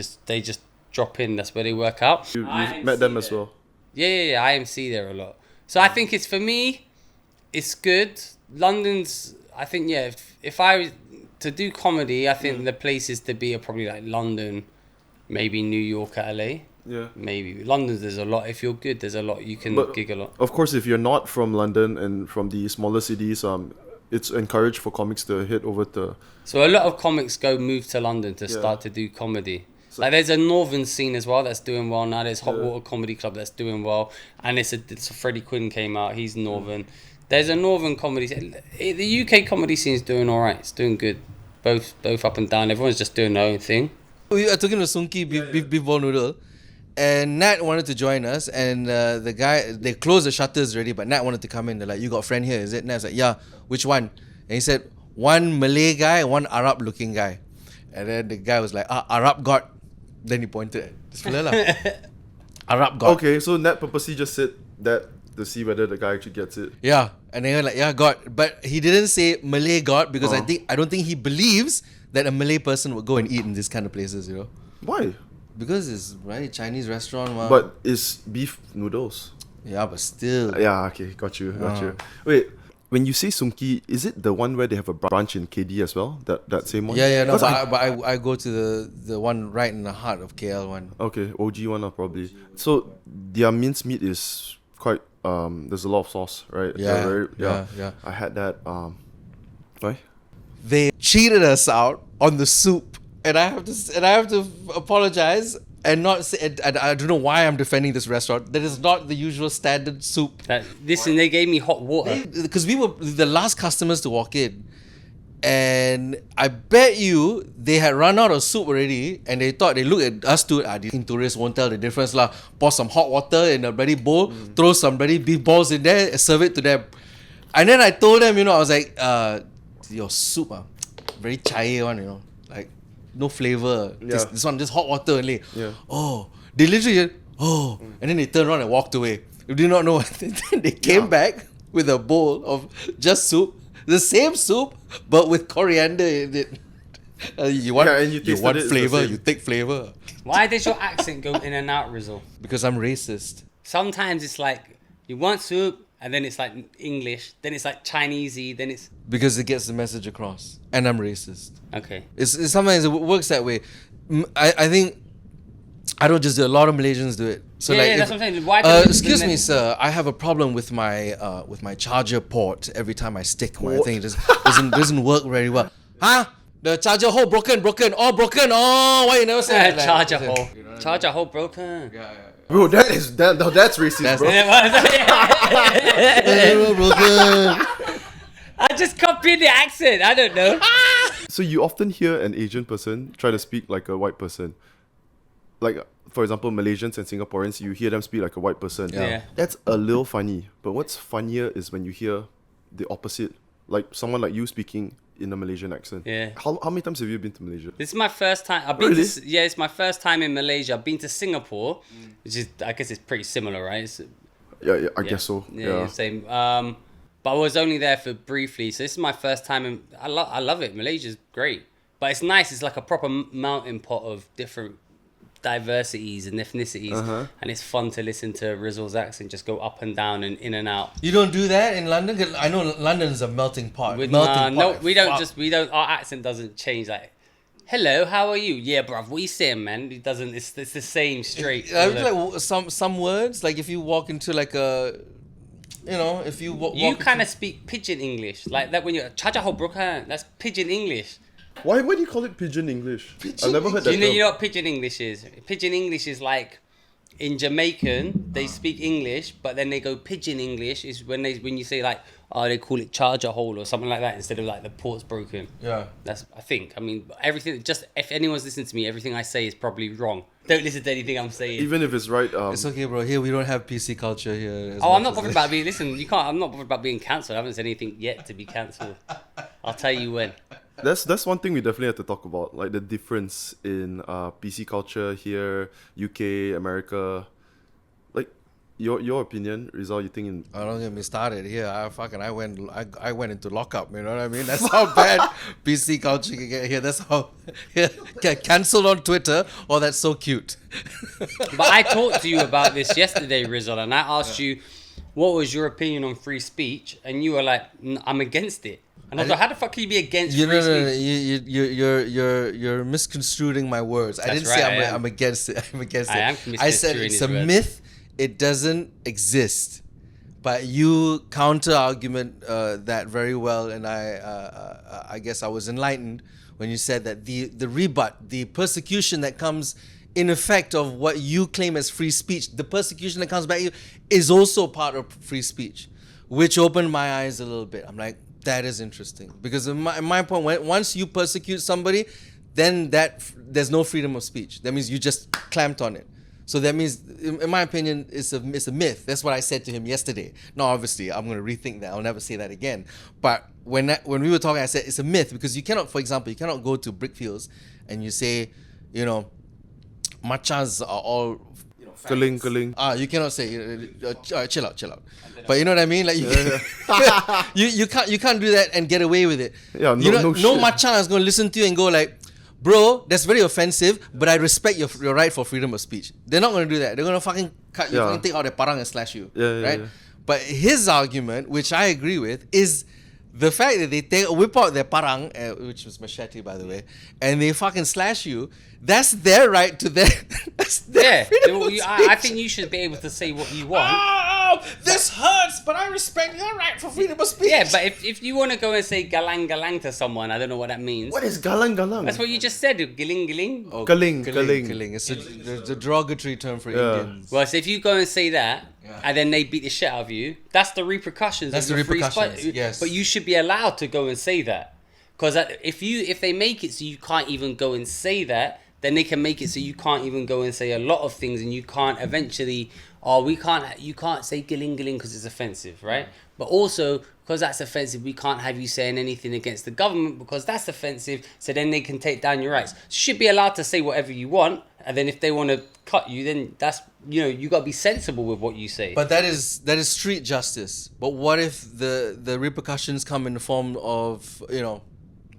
just drop in. That's where they work out. You've met them as well. Yeah. IMC there a lot. So I think for me, it's good. London's. I think If I was to do comedy, I think the places to be are probably like London, maybe New York, LA. Yeah. Maybe London. There's a lot. If you're good, there's a lot. You can gig a lot. Of course, if you're not from London and from the smaller cities, it's encouraged for comics to head over to. So a lot of comics move to London to start to do comedy. So, like there's a northern scene as well that's doing well now. There's Hot Water Comedy Club that's doing well, and it's Freddie Quinn came out. He's northern. There's a northern comedy scene. The UK comedy scene is doing all right. It's doing good, both up and down. Everyone's just doing their own thing. We are talking to Sunki beef ball noodle. And Nat wanted to join us, and the guy, they closed the shutters already, but Nat wanted to come in. They're like, you got a friend here, is it? Nat's like, yeah, which one? And he said, one Malay guy, one Arab looking guy. And then the guy was like, Arab God. Then he pointed at this fella. Arab God. Okay, so Nat purposely just said that to see whether the guy actually gets it. Yeah, and then he was like, yeah, God. But he didn't say Malay God because I don't think he believes that a Malay person would go and eat in these kind of places, Why? Because it's a Chinese restaurant. Wow. But it's beef noodles. Yeah, but still. Yeah, okay, got you. Wait, when you say Sunki, is it the one where they have a branch in KD as well? That same one? Yeah, no, but I go to the one right in the heart of KL one. Okay, OG one probably. So their mincemeat is quite there's a lot of sauce, right? Yeah. I had that why? They cheated us out on the soup. And I have to apologize and not say. And I don't know why I'm defending this restaurant. That is not the usual standard soup. They gave me hot water because we were the last customers to walk in, and I bet you they had run out of soup already, and they thought they looked at us two. These tourists won't tell the difference lah. Pour some hot water in a bloody bowl, throw some bloody beef balls in there, and serve it to them. And then I told them, I was like, your soup, very chai one, like. No flavor. Yeah. This one just hot water only. Yeah. Oh, they literally and then they turned around and walked away. You did not know. Then they came back with a bowl of just soup, the same soup but with coriander in it. You want flavor, you take flavor. Why does your accent go in and out, Rizal? Because I'm racist. Sometimes it's like you want soup. And then it's like English, then it's like Chinesey, then it's... Because it gets the message across. And I'm racist. Okay. It's sometimes it works that way. I think... I don't just do it. A lot of Malaysians do it. So that's what I'm saying. Why excuse me, sir. I have a problem with my charger port every time I stick my thing. It just doesn't work very well. Huh? The charger hole broken. All broken. Oh, why you never say that? Charger hole. Charger hole broken. Yeah. Bro, that's racist, bro. I just copied the accent. I don't know. So you often hear an Asian person try to speak like a white person. Like, for example, Malaysians and Singaporeans, you hear them speak like a white person. Yeah. That's a little funny. But what's funnier is when you hear the opposite. Like someone like you speaking in a Malaysian accent. Yeah. How many times have you been to Malaysia? This is my first time. I've been Really? it's my first time in Malaysia. I've been to Singapore, which is, I guess it's pretty similar, right? I guess so. Yeah, same. But I was only there for briefly, so this is my first time, and I love it. Malaysia's great, but it's nice. It's like a proper mountain pot of different diversities and ethnicities, and it's fun to listen to Rizal's accent just go up and down and in and out. You don't do that in London? 'Cause I know London is a melting pot. No, we don't. Our accent doesn't change. Like, hello, how are you? Yeah, bruv, what you saying, man? It doesn't. It's the same straight. I was like some words, like if you walk into like a, if you you kind of speak pidgin English, like that when you're chacha ho brokan. That's pidgin English. Why do you call it pidgin English? I've never heard that term. You know what pidgin English is? Pidgin English is like, in Jamaican, they speak English, but then they go pidgin English is when you say like, they call it charger hole or something like that instead of like the port's broken. Yeah. That's, I think. I mean, everything, just if anyone's listening to me, everything I say is probably wrong. Don't listen to anything I'm saying. Even if it's right. It's okay, bro. Here we don't have PC culture here. I'm not bothered about being, listen, I'm not bothered about being cancelled. I haven't said anything yet to be cancelled. I'll tell you when. That's one thing we definitely have to talk about, like the difference in PC culture here, UK, America. Like your opinion, Rizal, you think Oh, don't get me started here. I went into lockup. You know what I mean? That's how bad PC culture can get here. That's how get cancelled on Twitter. Oh, that's so cute. But I talked to you about this yesterday, Rizal, and I asked you what was your opinion on free speech, and you were like, I'm against it. And I was like, how the fuck can you be against free speech? You're misconstruing my words. I didn't say I'm against it. I'm against it. I said it's a myth. It doesn't exist. But you counter argument that very well, and I guess I was enlightened when you said that the rebut, the persecution that comes in effect of what you claim as free speech, the persecution that comes back at you is also part of free speech, which opened my eyes a little bit. I'm like, that is interesting, because in my point, once you persecute somebody, then there's no freedom of speech. That means you just clamped on it. So that means, in my opinion, it's a myth. That's what I said to him yesterday. Now, obviously, I'm going to rethink that. I'll never say that again. But when we were talking, I said it's a myth because you cannot, for example, you cannot go to brickfields and you say, machas are all. Kaling. You cannot say chill out. But you know what I mean? Like you can't do that and get away with it. Yeah, no macha is going to listen to you and go like, bro, that's very offensive, but I respect your right for freedom of speech. They're not going to do that. They're going to fucking cut you, fucking take out their parang and slash you. Right? Yeah. But his argument, which I agree with, is the fact that they whip out their parang, which was machete by the way, and they fucking slash you. That's their right to their. That's their freedom of speech. I think you should be able to say what you want. Oh, this hurts, but I respect your right for freedom of speech. Yeah, but if you want to go and say galang to someone, I don't know what that means. What is galang? That's what you just said. Giling. Oh, Kaling. It's a derogatory term for Indians. Well, so if you go and say that, and then they beat the shit out of you, that's the repercussions. That's the repercussions. Yes. But you should be allowed to go and say that, because if they make it so you can't even go and say that, then they can make it so you can't even go and say a lot of things, and you can't eventually. You can't say giling because it's offensive, right? But also, because that's offensive, we can't have you saying anything against the government because that's offensive, so then they can take down your rights. So you should be allowed to say whatever you want, and then if they want to cut you, then that's, you got to be sensible with what you say. But that is street justice. But what if the repercussions come in the form of,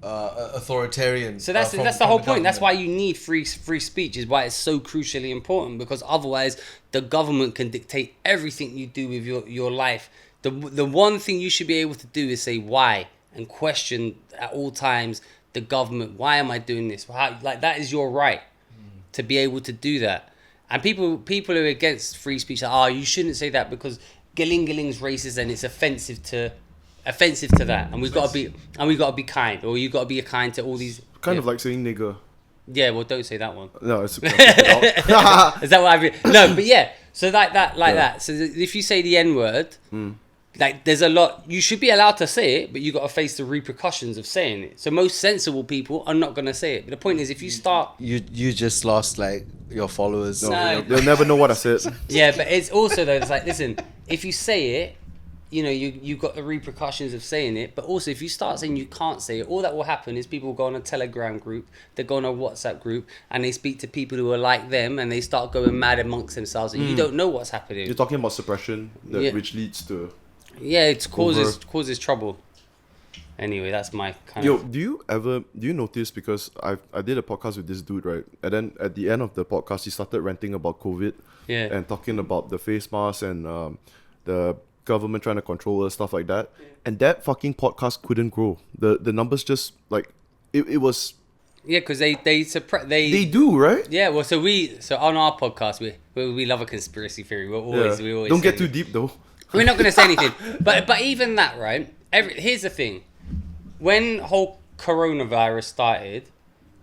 authoritarian. So that's the whole point. That's why you need free speech, is why it's so crucially important, because otherwise the government can dictate everything you do with your life. The one thing you should be able to do is say why and question at all times the government. Why am I doing this? That is your right to be able to do that. And people who are against free speech are, you shouldn't say that because giling's racist and it's offensive to that, and we've got to be kind, or you've got to be kind to all these. Kind of like saying nigger. Yeah, well, don't say that one. No, it's. Is that what I mean? No, but yeah. So like that. So if you say the N word, Like, there's a lot. You should be allowed to say it, but you got to face the repercussions of saying it. So most sensible people are not going to say it. But the point is, if you start... You just lost, like, your followers. No. They'll never know what I said. Yeah, but it's also, though, it's like, listen, if you say it, you know, you got the repercussions of saying it. But also, if you start saying you can't say it, all that will happen is people go on a Telegram group, they go on a WhatsApp group, and they speak to people who are like them, and they start going mad amongst themselves, and you don't know what's happening. You're talking about suppression, which leads to... Yeah, it causes trouble. Anyway, that's my kind of... do you notice, because I did a podcast with this dude, right? And then at the end of the podcast, he started ranting about COVID. Yeah. And talking about the face mask and the government trying to control us, stuff like that. Yeah. And that fucking podcast couldn't grow. The numbers just, like, it was... Yeah, because they suppress... They do, right? Yeah, well, so on our podcast, we love a conspiracy theory. We always don't get too deep, though. We're not going to say anything. But even that, right? Here's the thing. When whole coronavirus started,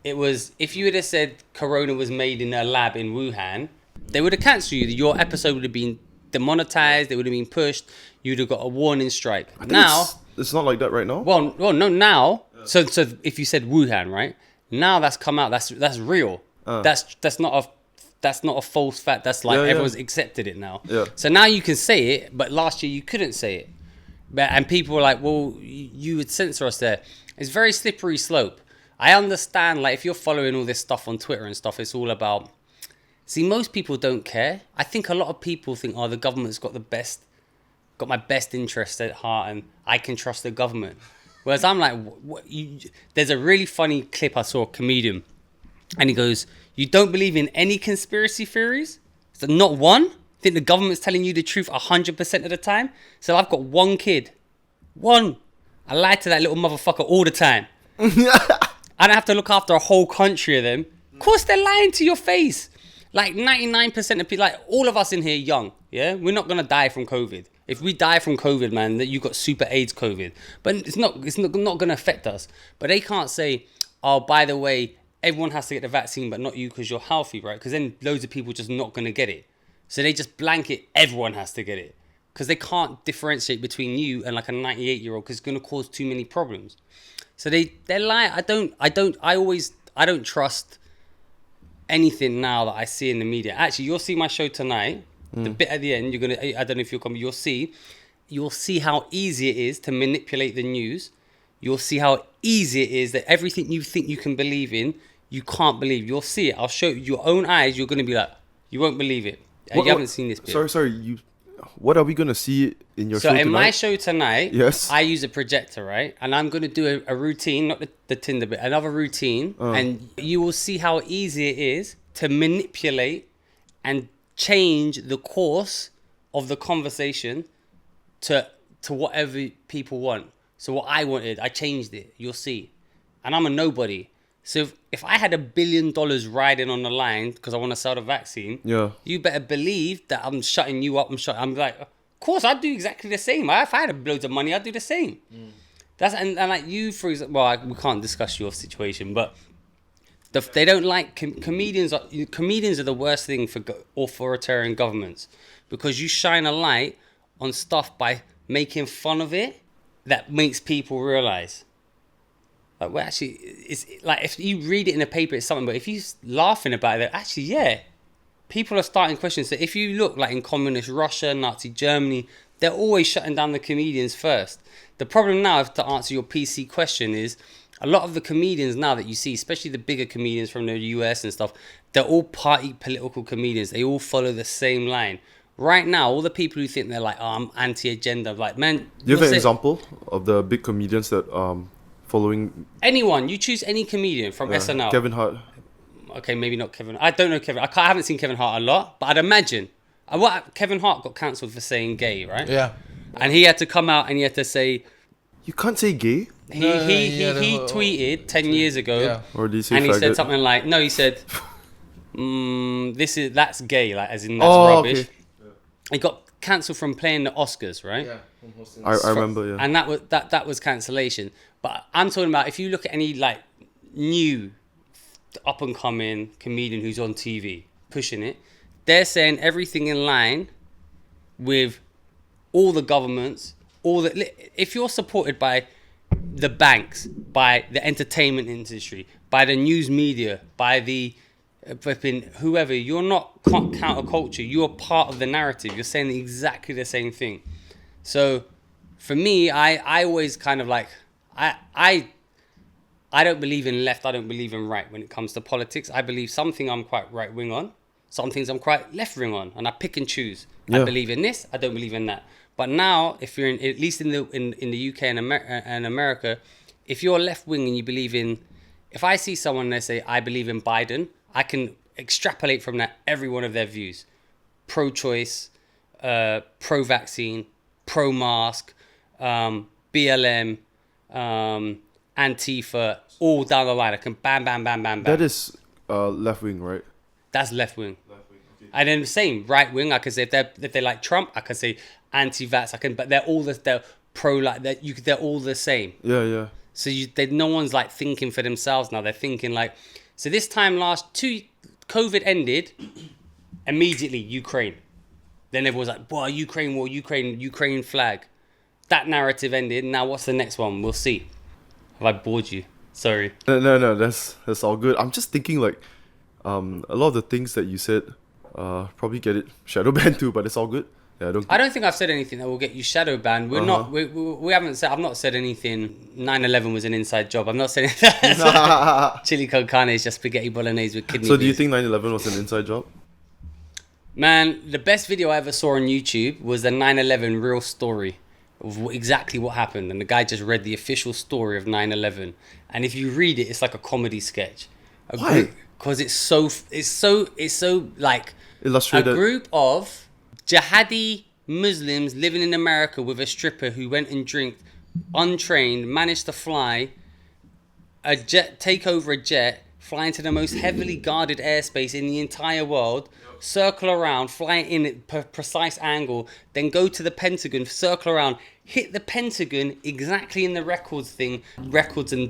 it was... If you would have said corona was made in a lab in Wuhan, they would have cancelled you. Your episode would have been demonetized. It would have been pushed. You'd have got a warning strike. Now... It's not like that right now? Well, no, now... So if you said Wuhan, right? Now that's come out. That's real. That's not a false fact. That's like everyone's accepted it now. Yeah. So now you can say it, but last year you couldn't say it. And people were like, well, you would censor us there. It's very slippery slope. I understand, like, if you're following all this stuff on Twitter and stuff, it's all about... See, most people don't care. I think a lot of people think, the government's got my best interest at heart and I can trust the government. Whereas I'm like, there's a really funny clip I saw, a comedian, and he goes, you don't believe in any conspiracy theories? So not one? Think the government's telling you the truth 100% of the time? So I've got one kid. One. I lie to that little motherfucker all the time. I don't have to look after a whole country of them. Of course they're lying to your face. Like 99% of people, like all of us in here young, yeah? We're not going to die from COVID. If we die from COVID, man, that you got super AIDS COVID. But it's not going to affect us. But they can't say, oh, by the way, everyone has to get the vaccine, but not you because you're healthy, right? Because then loads of people just not going to get it. So they just blanket, everyone has to get it. Because they can't differentiate between you and like a 98-year-old because it's going to cause too many problems. So they lie. I don't trust anything now that I see in the media. Actually, you'll see my show tonight. The bit at the end, I don't know if you'll come, you'll see how easy it is to manipulate the news. You'll see how easy it is that everything you think you can believe in, you can't believe. You'll see it. I'll show you your own eyes. You're going to be like, you won't believe it. You haven't seen this bit. Sorry. What are we going to see in your show tonight? So in my show tonight, yes, I use a projector, right? And I'm going to do a routine, not the Tinder bit, another routine. And you will see how easy it is to manipulate and change the course of the conversation to whatever people want. So what I wanted, I changed it. You'll see. And I'm a nobody. So if I had $1 billion riding on the line because I want to sell the vaccine, you better believe that I'm shutting you up. I'm like, of course, I'd do exactly the same. If I had loads of money, I'd do the same. And like you, for example, we can't discuss your situation, but they don't like comedians. Comedians are the worst thing for authoritarian governments because you shine a light on stuff by making fun of it that makes people realize. Like, well, actually, it's like if you read it in a paper, it's something, but if you're laughing about it, actually, yeah, people are starting questions. So if you look like in communist Russia, Nazi Germany, they're always shutting down the comedians first. The problem now, to answer your PC question, is a lot of the comedians now that you see, especially the bigger comedians from the US and stuff, they're all party political comedians. They all follow the same line. Right now, all the people who think they're like, I'm anti-agenda, like, man. Do you have an example of the big comedians that following? Anyone. You choose any comedian from SNL. Kevin Hart. Okay, maybe not Kevin. I don't know Kevin. I haven't seen Kevin Hart a lot, but I'd imagine. Kevin Hart got cancelled for saying gay, right? Yeah. And he had to come out and he had to say... You can't say gay? He tweeted 10 years ago. Yeah. Or did he say and he faggot? said something like... No, he said... that's gay, like, as in that's rubbish. Okay. He got cancelled from playing the Oscars, right? Yeah. I remember, yeah. And that was cancellation. But I'm talking about if you look at any like new up and coming comedian who's on TV pushing it, they're saying everything in line with all the governments if you're supported by the banks, by the entertainment industry, by the news media, by the flipping whoever, you're not counterculture. You're part of the narrative. You're saying exactly the same thing. So for me, I always kind of like, I don't believe in left. I don't believe in right when it comes to politics. I believe something I'm quite right wing on. Some things I'm quite left wing on, and I pick and choose. Yeah. I believe in this. I don't believe in that. But now, if you're at least in the UK and America, if you're left wing and you believe in, if I see someone and they say I believe in Biden, I can extrapolate from that every one of their views: pro-choice, pro-vaccine, pro-mask, BLM, Antifa, all down the line. I can bam, bam, bam, bam, bam. That is left wing, right? That's left wing. Okay. And then the same right wing. I can say if they like Trump, I can say anti-vax. But they're all the same. Yeah. So no one's like thinking for themselves now. They're thinking like, so this time COVID ended, immediately Ukraine. Then everyone's like, boy, Ukraine war, Ukraine flag. That narrative ended. Now what's the next one? We'll see. Have I bored you? Sorry. No, that's all good. I'm just thinking like, a lot of the things that you said, probably get it shadow banned too, but it's all good. Yeah, I don't think I've said anything that will get you shadow banned. We're not. We haven't said. I've not said anything. 9/11 was an inside job. I'm not saying that. Chili con carne is just spaghetti bolognese with kidney. So do you think 9/11 was an inside job? Man, the best video I ever saw on YouTube was the 9/11 real story of exactly what happened, and the guy just read the official story of 9/11. And if you read it, it's like a comedy sketch. Why? Because it's so like illustrated. A group of jihadi Muslims living in America with a stripper who went and drank untrained, managed to fly a jet, take over a jet, fly into the most heavily guarded airspace in the entire world, circle around, fly in at precise angle, then go to the Pentagon, circle around, hit the Pentagon exactly in the records and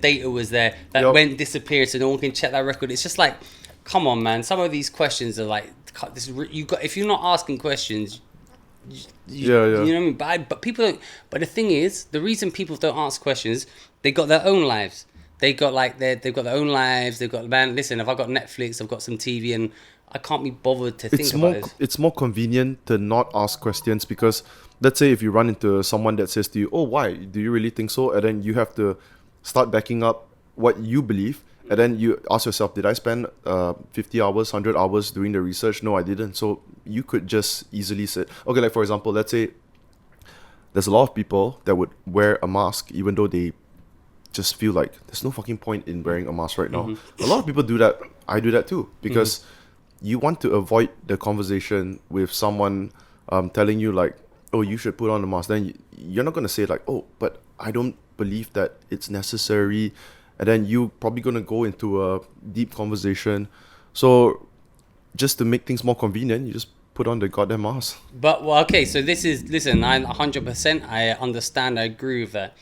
data was there that went disappeared, so no one can check that record. It's just like, come on, man. Some of these questions are like, if you're not asking questions, you know what I mean. But people don't. But the thing is, the reason people don't ask questions, they got their own lives. They've got their own lives. They've got, man, listen, if I've got Netflix, I've got some TV, and I can't be bothered to think about it. It's more convenient to not ask questions because, let's say if you run into someone that says to you, oh, why? Do you really think so? And then you have to start backing up what you believe. And then you ask yourself, did I spend 50 hours, 100 hours doing the research? No, I didn't. So you could just easily say, okay, like for example, let's say there's a lot of people that would wear a mask even though they just feel like there's no fucking point in wearing a mask right now. Mm-hmm. A lot of people do that. I do that too because you want to avoid the conversation with someone telling you like, oh, you should put on a mask. Then you're not going to say like, oh, but I don't believe that it's necessary. And then you're probably going to go into a deep conversation. So just to make things more convenient, you just put on the goddamn mask. But, well, okay, so listen, I 100%, I understand, I agree with that.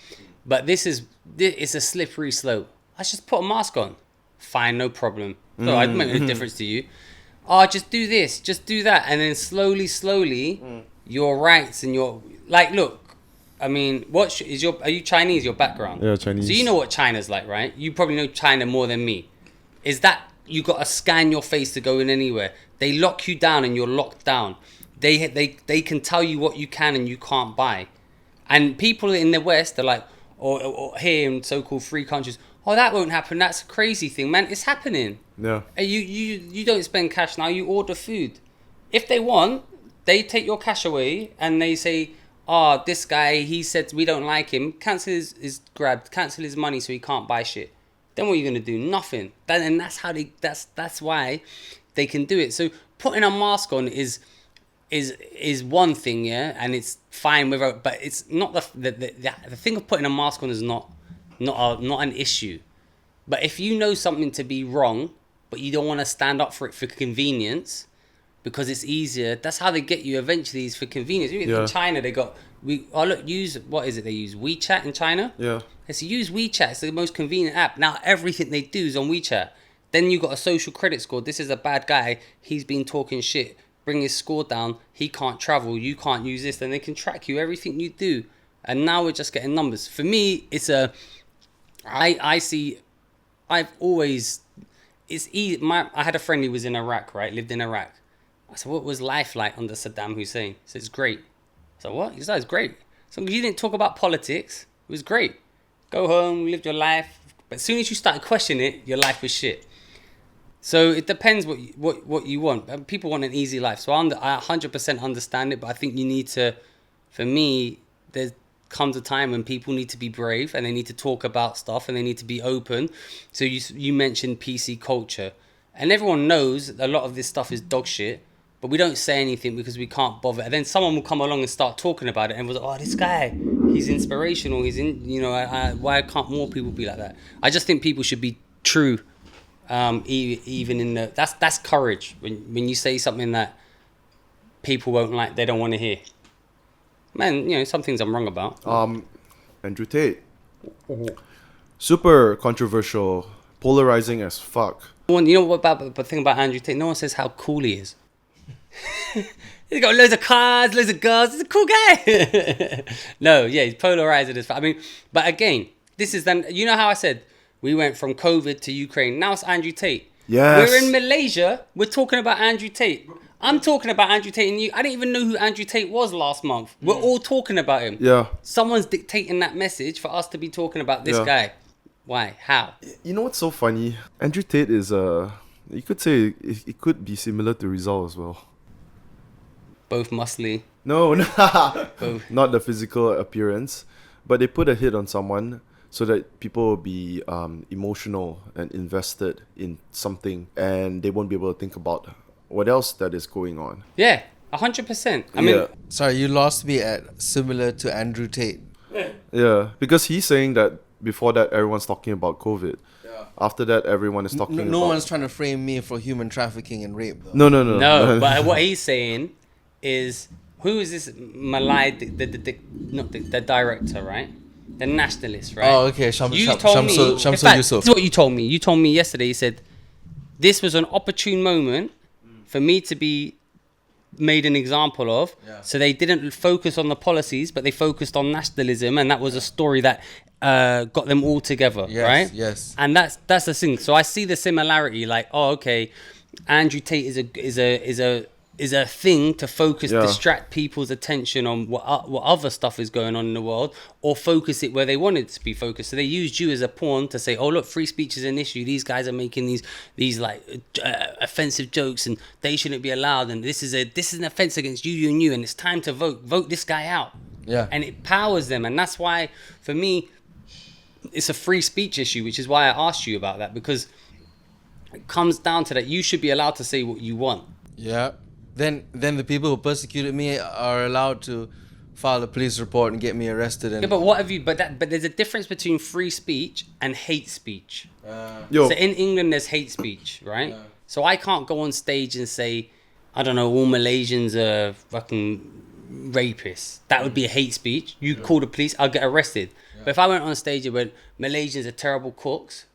But it's a slippery slope. Let's just put a mask on. Fine, no problem. No, I'd make a difference to you. Oh, just do this, just do that. And then slowly, your rights and your, like, look, I mean, are you Chinese, your background? Yeah, Chinese. So you know what China's like, right? You probably know China more than me. Is that you got to scan your face to go in anywhere? They lock you down and you're locked down. They can tell you what you can and you can't buy. And people in the West are like, or here in so-called free countries, oh, that won't happen. That's a crazy thing, man. It's happening. Yeah. You don't spend cash now. You order food. If they want, they take your cash away and they say, oh, this guy, he said we don't like him. Cancel his money so he can't buy shit. Then what are you gonna do? Nothing. And that's how that's why they can do it. So putting a mask on is one thing, yeah, and it's fine but it's not the thing of putting a mask on is not an issue. But if you know something to be wrong, but you don't want to stand up for it for convenience, because it's easier. That's how they get you eventually, is for convenience. In China, what is it they use? WeChat in China? Yeah. They say use WeChat. It's the most convenient app. Now everything they do is on WeChat. Then you got a social credit score. This is a bad guy. He's been talking shit. Bring his score down. He can't travel. You can't use this. Then they can track you. Everything you do. and now we're just getting numbers. For me, it's I see. I've always. It's easy. I had a friend who was in Iraq, right? Lived in Iraq. I said, "What was life like under Saddam Hussein?" He said, "It's great." I said, "What?" He said, "It's great. So you didn't talk about politics. It was great. Go home, live your life. But as soon as you started questioning it, your life was shit." So it depends what you want. People want an easy life. So I 100% understand it, but I think you need to, for me, there comes a time when people need to be brave and they need to talk about stuff and they need to be open. So you mentioned PC culture. And everyone knows a lot of this stuff is dog shit, but we don't say anything because we can't bother. And then someone will come along and start talking about it and was like, "Oh, this guy, he's inspirational. He's in, why can't more people be like that?" I just think people should be true. Even in that's courage when you say something that people won't like, they don't want to hear. Man, some things I'm wrong about. Andrew Tate. Super controversial, polarizing as fuck. You know what about the thing about Andrew Tate? No one says how cool he is. He's got loads of cars, loads of girls. He's a cool guy. No, yeah, he's polarizing as fuck. I mean, but again, this is then. You know how I said we went from COVID to Ukraine. Now it's Andrew Tate. Yes. We're in Malaysia. We're talking about Andrew Tate. I'm talking about Andrew Tate, and I didn't even know who Andrew Tate was last month. We're all talking about him. Yeah. Someone's dictating that message for us to be talking about this guy. Why? How? You know what's so funny? Andrew Tate is you could say it could be similar to Rizal as well. Both muscly. No, Both. Not the physical appearance, but they put a hit on someone so that people will be emotional and invested in something, and they won't be able to think about what else that is going on. Yeah, 100%. I mean, sorry, you lost me at similar to Andrew Tate. Yeah, because he's saying that before that everyone's talking about COVID. Yeah. After that, everyone is talking. No one's trying to frame me for human trafficking and rape, though. No. But what he's saying is, who is this Malay, the director, right? The nationalist, right? Oh, okay. Shamsul Yusuf. This is what you told me. You told me yesterday. You said this was an opportune moment for me to be made an example of. Yeah. So they didn't focus on the policies, but they focused on nationalism, and that was a story that got them all together, right? Yes. And that's the thing. So I see the similarity. Like, oh, okay, Andrew Tate is a thing to focus, distract people's attention on what other stuff is going on in the world, or focus it where they want it to be focused. So they used you as a pawn to say, "Oh, look, free speech is an issue. These guys are making these like offensive jokes, and they shouldn't be allowed. And this is an offense against you and you. And it's time to vote this guy out." Yeah. And it powers them, and that's why, for me, it's a free speech issue, which is why I asked you about that, because it comes down to that you should be allowed to say what you want. Yeah. Then the people who persecuted me are allowed to file a police report and get me arrested. Yeah, but what have you? But there's a difference between free speech and hate speech. Yo. So in England, there's hate speech, right? So I can't go on stage and say, I don't know, all Malaysians are fucking rapists. That would be a hate speech. You call the police, I'll get arrested. But if I went on stage and went, Malaysians are terrible cooks,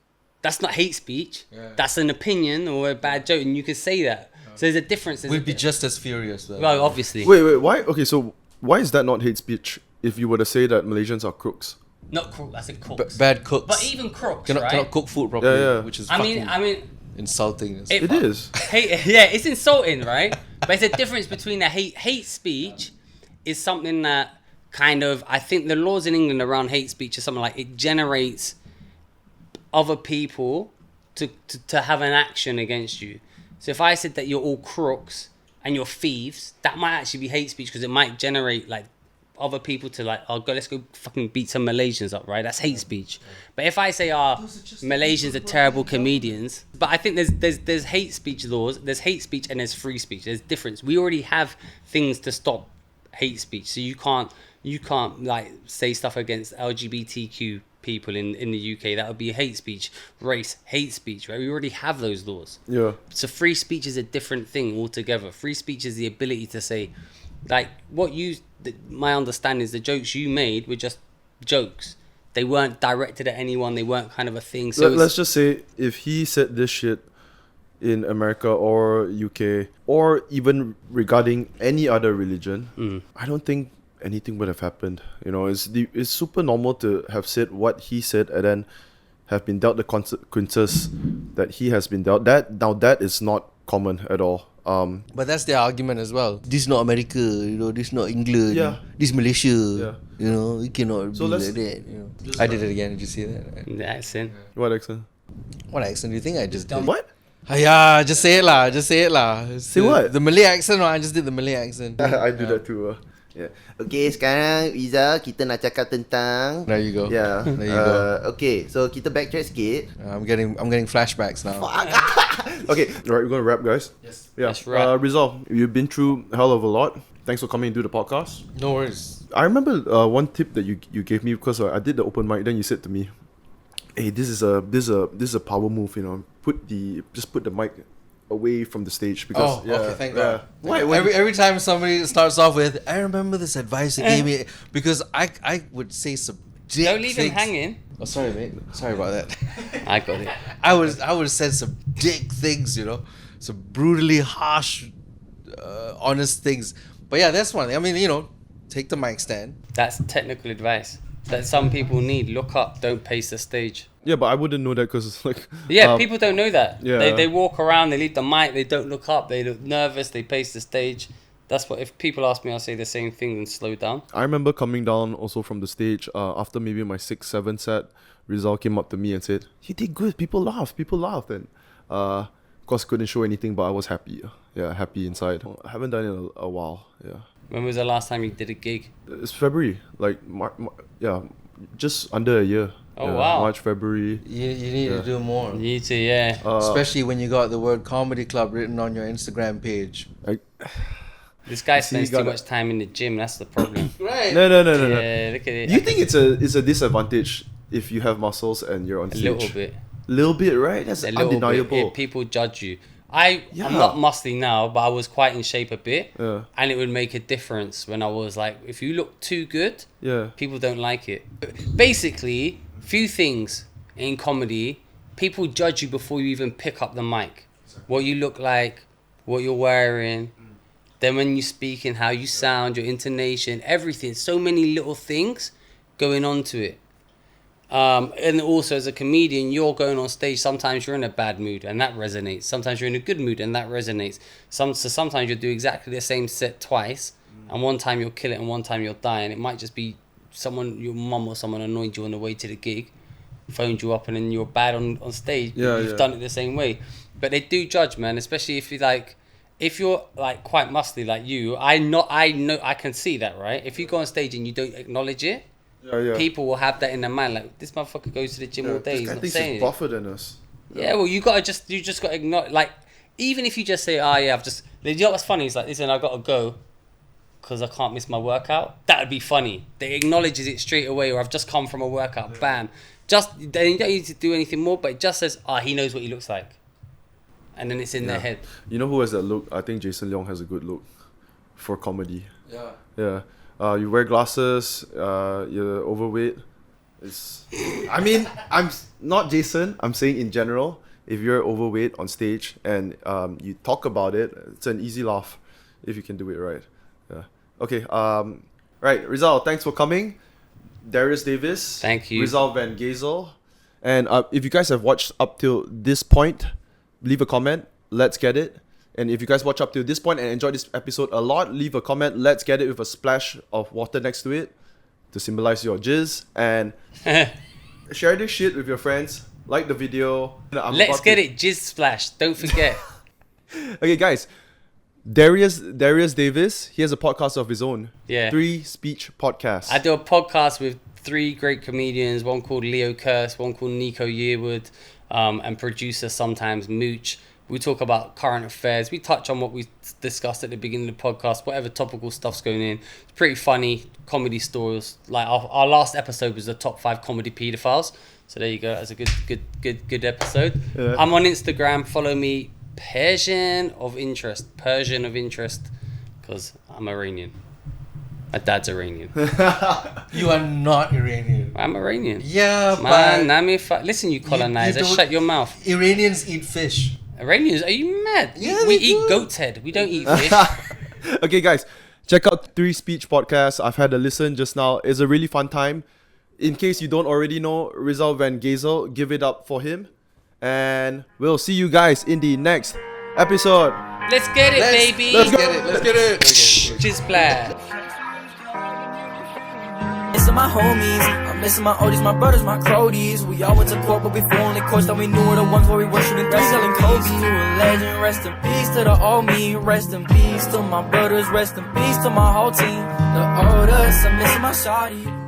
that's not hate speech. That's an opinion or a bad joke, and you can say that. So there's a difference. We'd be just as furious, though. Well, obviously. Wait, why? Okay, so why is that not hate speech if you were to say that Malaysians are crooks? Not crooks, I said cooks. Bad cooks. But even crooks, cannot cook food properly, which is I mean, insulting. It is. It's insulting, right? But it's a difference between a hate speech is something that kind of, I think the laws in England around hate speech are something like it generates other people to have an action against you. So if I said that you're all crooks and you're thieves, that might actually be hate speech, because it might generate like other people to like, oh, let's go fucking beat some Malaysians up, right? That's hate speech. But if I say, Malaysians are terrible comedians, but I think there's hate speech laws, there's hate speech and there's free speech. There's difference. We already have things to stop hate speech. So you can't like say stuff against LGBTQ people in the UK. That would be hate speech. Race, hate speech, right? We already have those laws. Yeah. So free speech is a different thing altogether. Free speech is the ability to say, like, my understanding is the jokes you made were just jokes. They weren't directed at anyone. They weren't kind of a thing. So let's just say if he said this shit in America or UK or even regarding any other religion, I don't think anything would have happened. You know, it's super normal to have said what he said and then have been dealt the consequences that he has been dealt. That is not common at all. But that's their argument as well. This is not America, this is not England. Yeah. This is Malaysia. Yeah. It cannot be like that. I did it again. Did you see that? The accent. What accent? What accent do you think I just did? What? Yeah, just say it lah. Say what? The Malay accent. I just did the Malay accent. I do that too. Yeah. Okay, sekarang Rizal, kita nak cakap tentang. There you go. Yeah. There you go. Okay, so kita backtrack sikit. I'm getting flashbacks now. Okay, alright, we're gonna wrap, guys. Yes. Yeah. Let's wrap. Rizal, you've been through a hell of a lot. Thanks for coming and do the podcast. No worries. I remember one tip that you gave me because I did the open mic. Then you said to me, "Hey, this is a power move. Put the mic away from the stage because okay, thank God. Why? Every time somebody starts off with, I remember this advice you gave me, because I would say some dick Don't leave him things. hanging. Oh, sorry, mate. Sorry about that. I got it. I would have said some dick things, some brutally harsh, honest things. But yeah, that's one thing. I mean, take the mic stand. That's technical advice that some people need. Look up, don't pace the stage. Yeah, but I wouldn't know that because it's like... Yeah, people don't know that. Yeah. They walk around, they leave the mic, they don't look up, they look nervous, they pace the stage. That's what, if people ask me, I'll say the same thing and slow down. I remember coming down also from the stage after maybe my 6th, 7th set. Rizal came up to me and said, "You did good, people laughed. And of course couldn't show anything, but I was happy. Yeah, happy inside. I haven't done it in a while, yeah. When was the last time you did a gig? It's February, like just under a year. Oh, yeah, wow. March, February. You need to do more. You need to, yeah. Especially when you got the word comedy club written on your Instagram page. This guy See, you spends too gotta- much time in the gym, that's the problem. Right. No. Yeah, look at it. You think it's a disadvantage if you have muscles and you're on A stage? little bit. Little bit, right? That's A little undeniable. bit. If people judge you. I'm Yeah. not muscly now, but I was quite in shape a bit. Yeah. And it would make a difference when I was like, if you look too good, Yeah. people don't like it. Basically, few things in comedy, people judge you before you even pick up the mic. What you look like, what you're wearing, then when you speak and how you sound, your intonation, everything. So many little things going on to it. And also as a comedian, you're going on stage, sometimes you're in a bad mood and that resonates. Sometimes you're in a good mood and that resonates. So sometimes you'll do exactly the same set twice, and one time you'll kill it and one time you'll die. And it might just be someone, your mum or someone annoyed you on the way to the gig, phoned you up, and then you're bad on stage. Yeah, You've done it the same way. But they do judge, man, especially if you're like quite muscly like you. I know I can see that, right? If you go on stage and you don't acknowledge it, Yeah. people will have that in their mind, like, this motherfucker goes to the gym all day, This he's guy not thinks saying he's it. buffer than us. Yeah, well, you just got to acknowledge, like, even if you just say, you know what's funny? It's like, listen, I got to go because I can't miss my workout. That would be funny. They acknowledges it straight away, or I've just come from a workout, bam. They don't need to do anything more, but it just says, he knows what he looks like. And then it's in their head. You know who has that look? I think Jason Leong has a good look for comedy. Yeah. Yeah. You wear glasses, you're overweight. I'm not Jason, I'm saying in general, if you're overweight on stage and you talk about it, it's an easy laugh if you can do it right. Yeah. Okay, right, Rizal, thanks for coming. Darius Davies. Thank you. Rizal Van Geyzel. And if you guys have watched up till this point, leave a comment, let's get it. And if you guys watch up to this point and enjoyed this episode a lot, leave a comment, let's get it, with a splash of water next to it to symbolize your jizz. And share this shit with your friends, like the video. Let's get it, jizz splash, don't forget. Okay, guys, Darius Davies, he has a podcast of his own. Yeah. 3 Speech Podcast. I do a podcast with 3 great comedians, one called Leo Kurse, one called Nico Yearwood, and producer sometimes Mooch. We talk about current affairs. We touch on what we discussed at the beginning of the podcast, whatever topical stuff's going in. It's pretty funny comedy stories. Like our last episode was the top 5 comedy pedophiles. So there you go. That's a good episode. Yeah. I'm on Instagram. Follow me, Persian of interest, because I'm Iranian. My dad's Iranian. You are not Iranian. I'm Iranian. Yeah, Man, listen, you colonizer, don't- shut your mouth. Iranians eat fish. Iranians, are you mad? Yeah, we they eat do. goat's head. We don't eat fish. Okay, guys, Check out Three Speech Podcast. I've had a listen just now. It's a really fun time. In case you don't already know Rizal Van Geyzel, give it up for him. And we'll see you guys in the next episode. Let's get it, baby. Let's get it. Let's get it. Just play. Missing my homies, I'm missing my oldies, my brothers, my cronies. We all went to court, but before only courts that we knew were the ones where we were shooting threes, selling Kobe. To a legend, rest in peace to the old me, rest in peace to my brothers, rest in peace to my whole team. The oldest, I'm missing my shawty.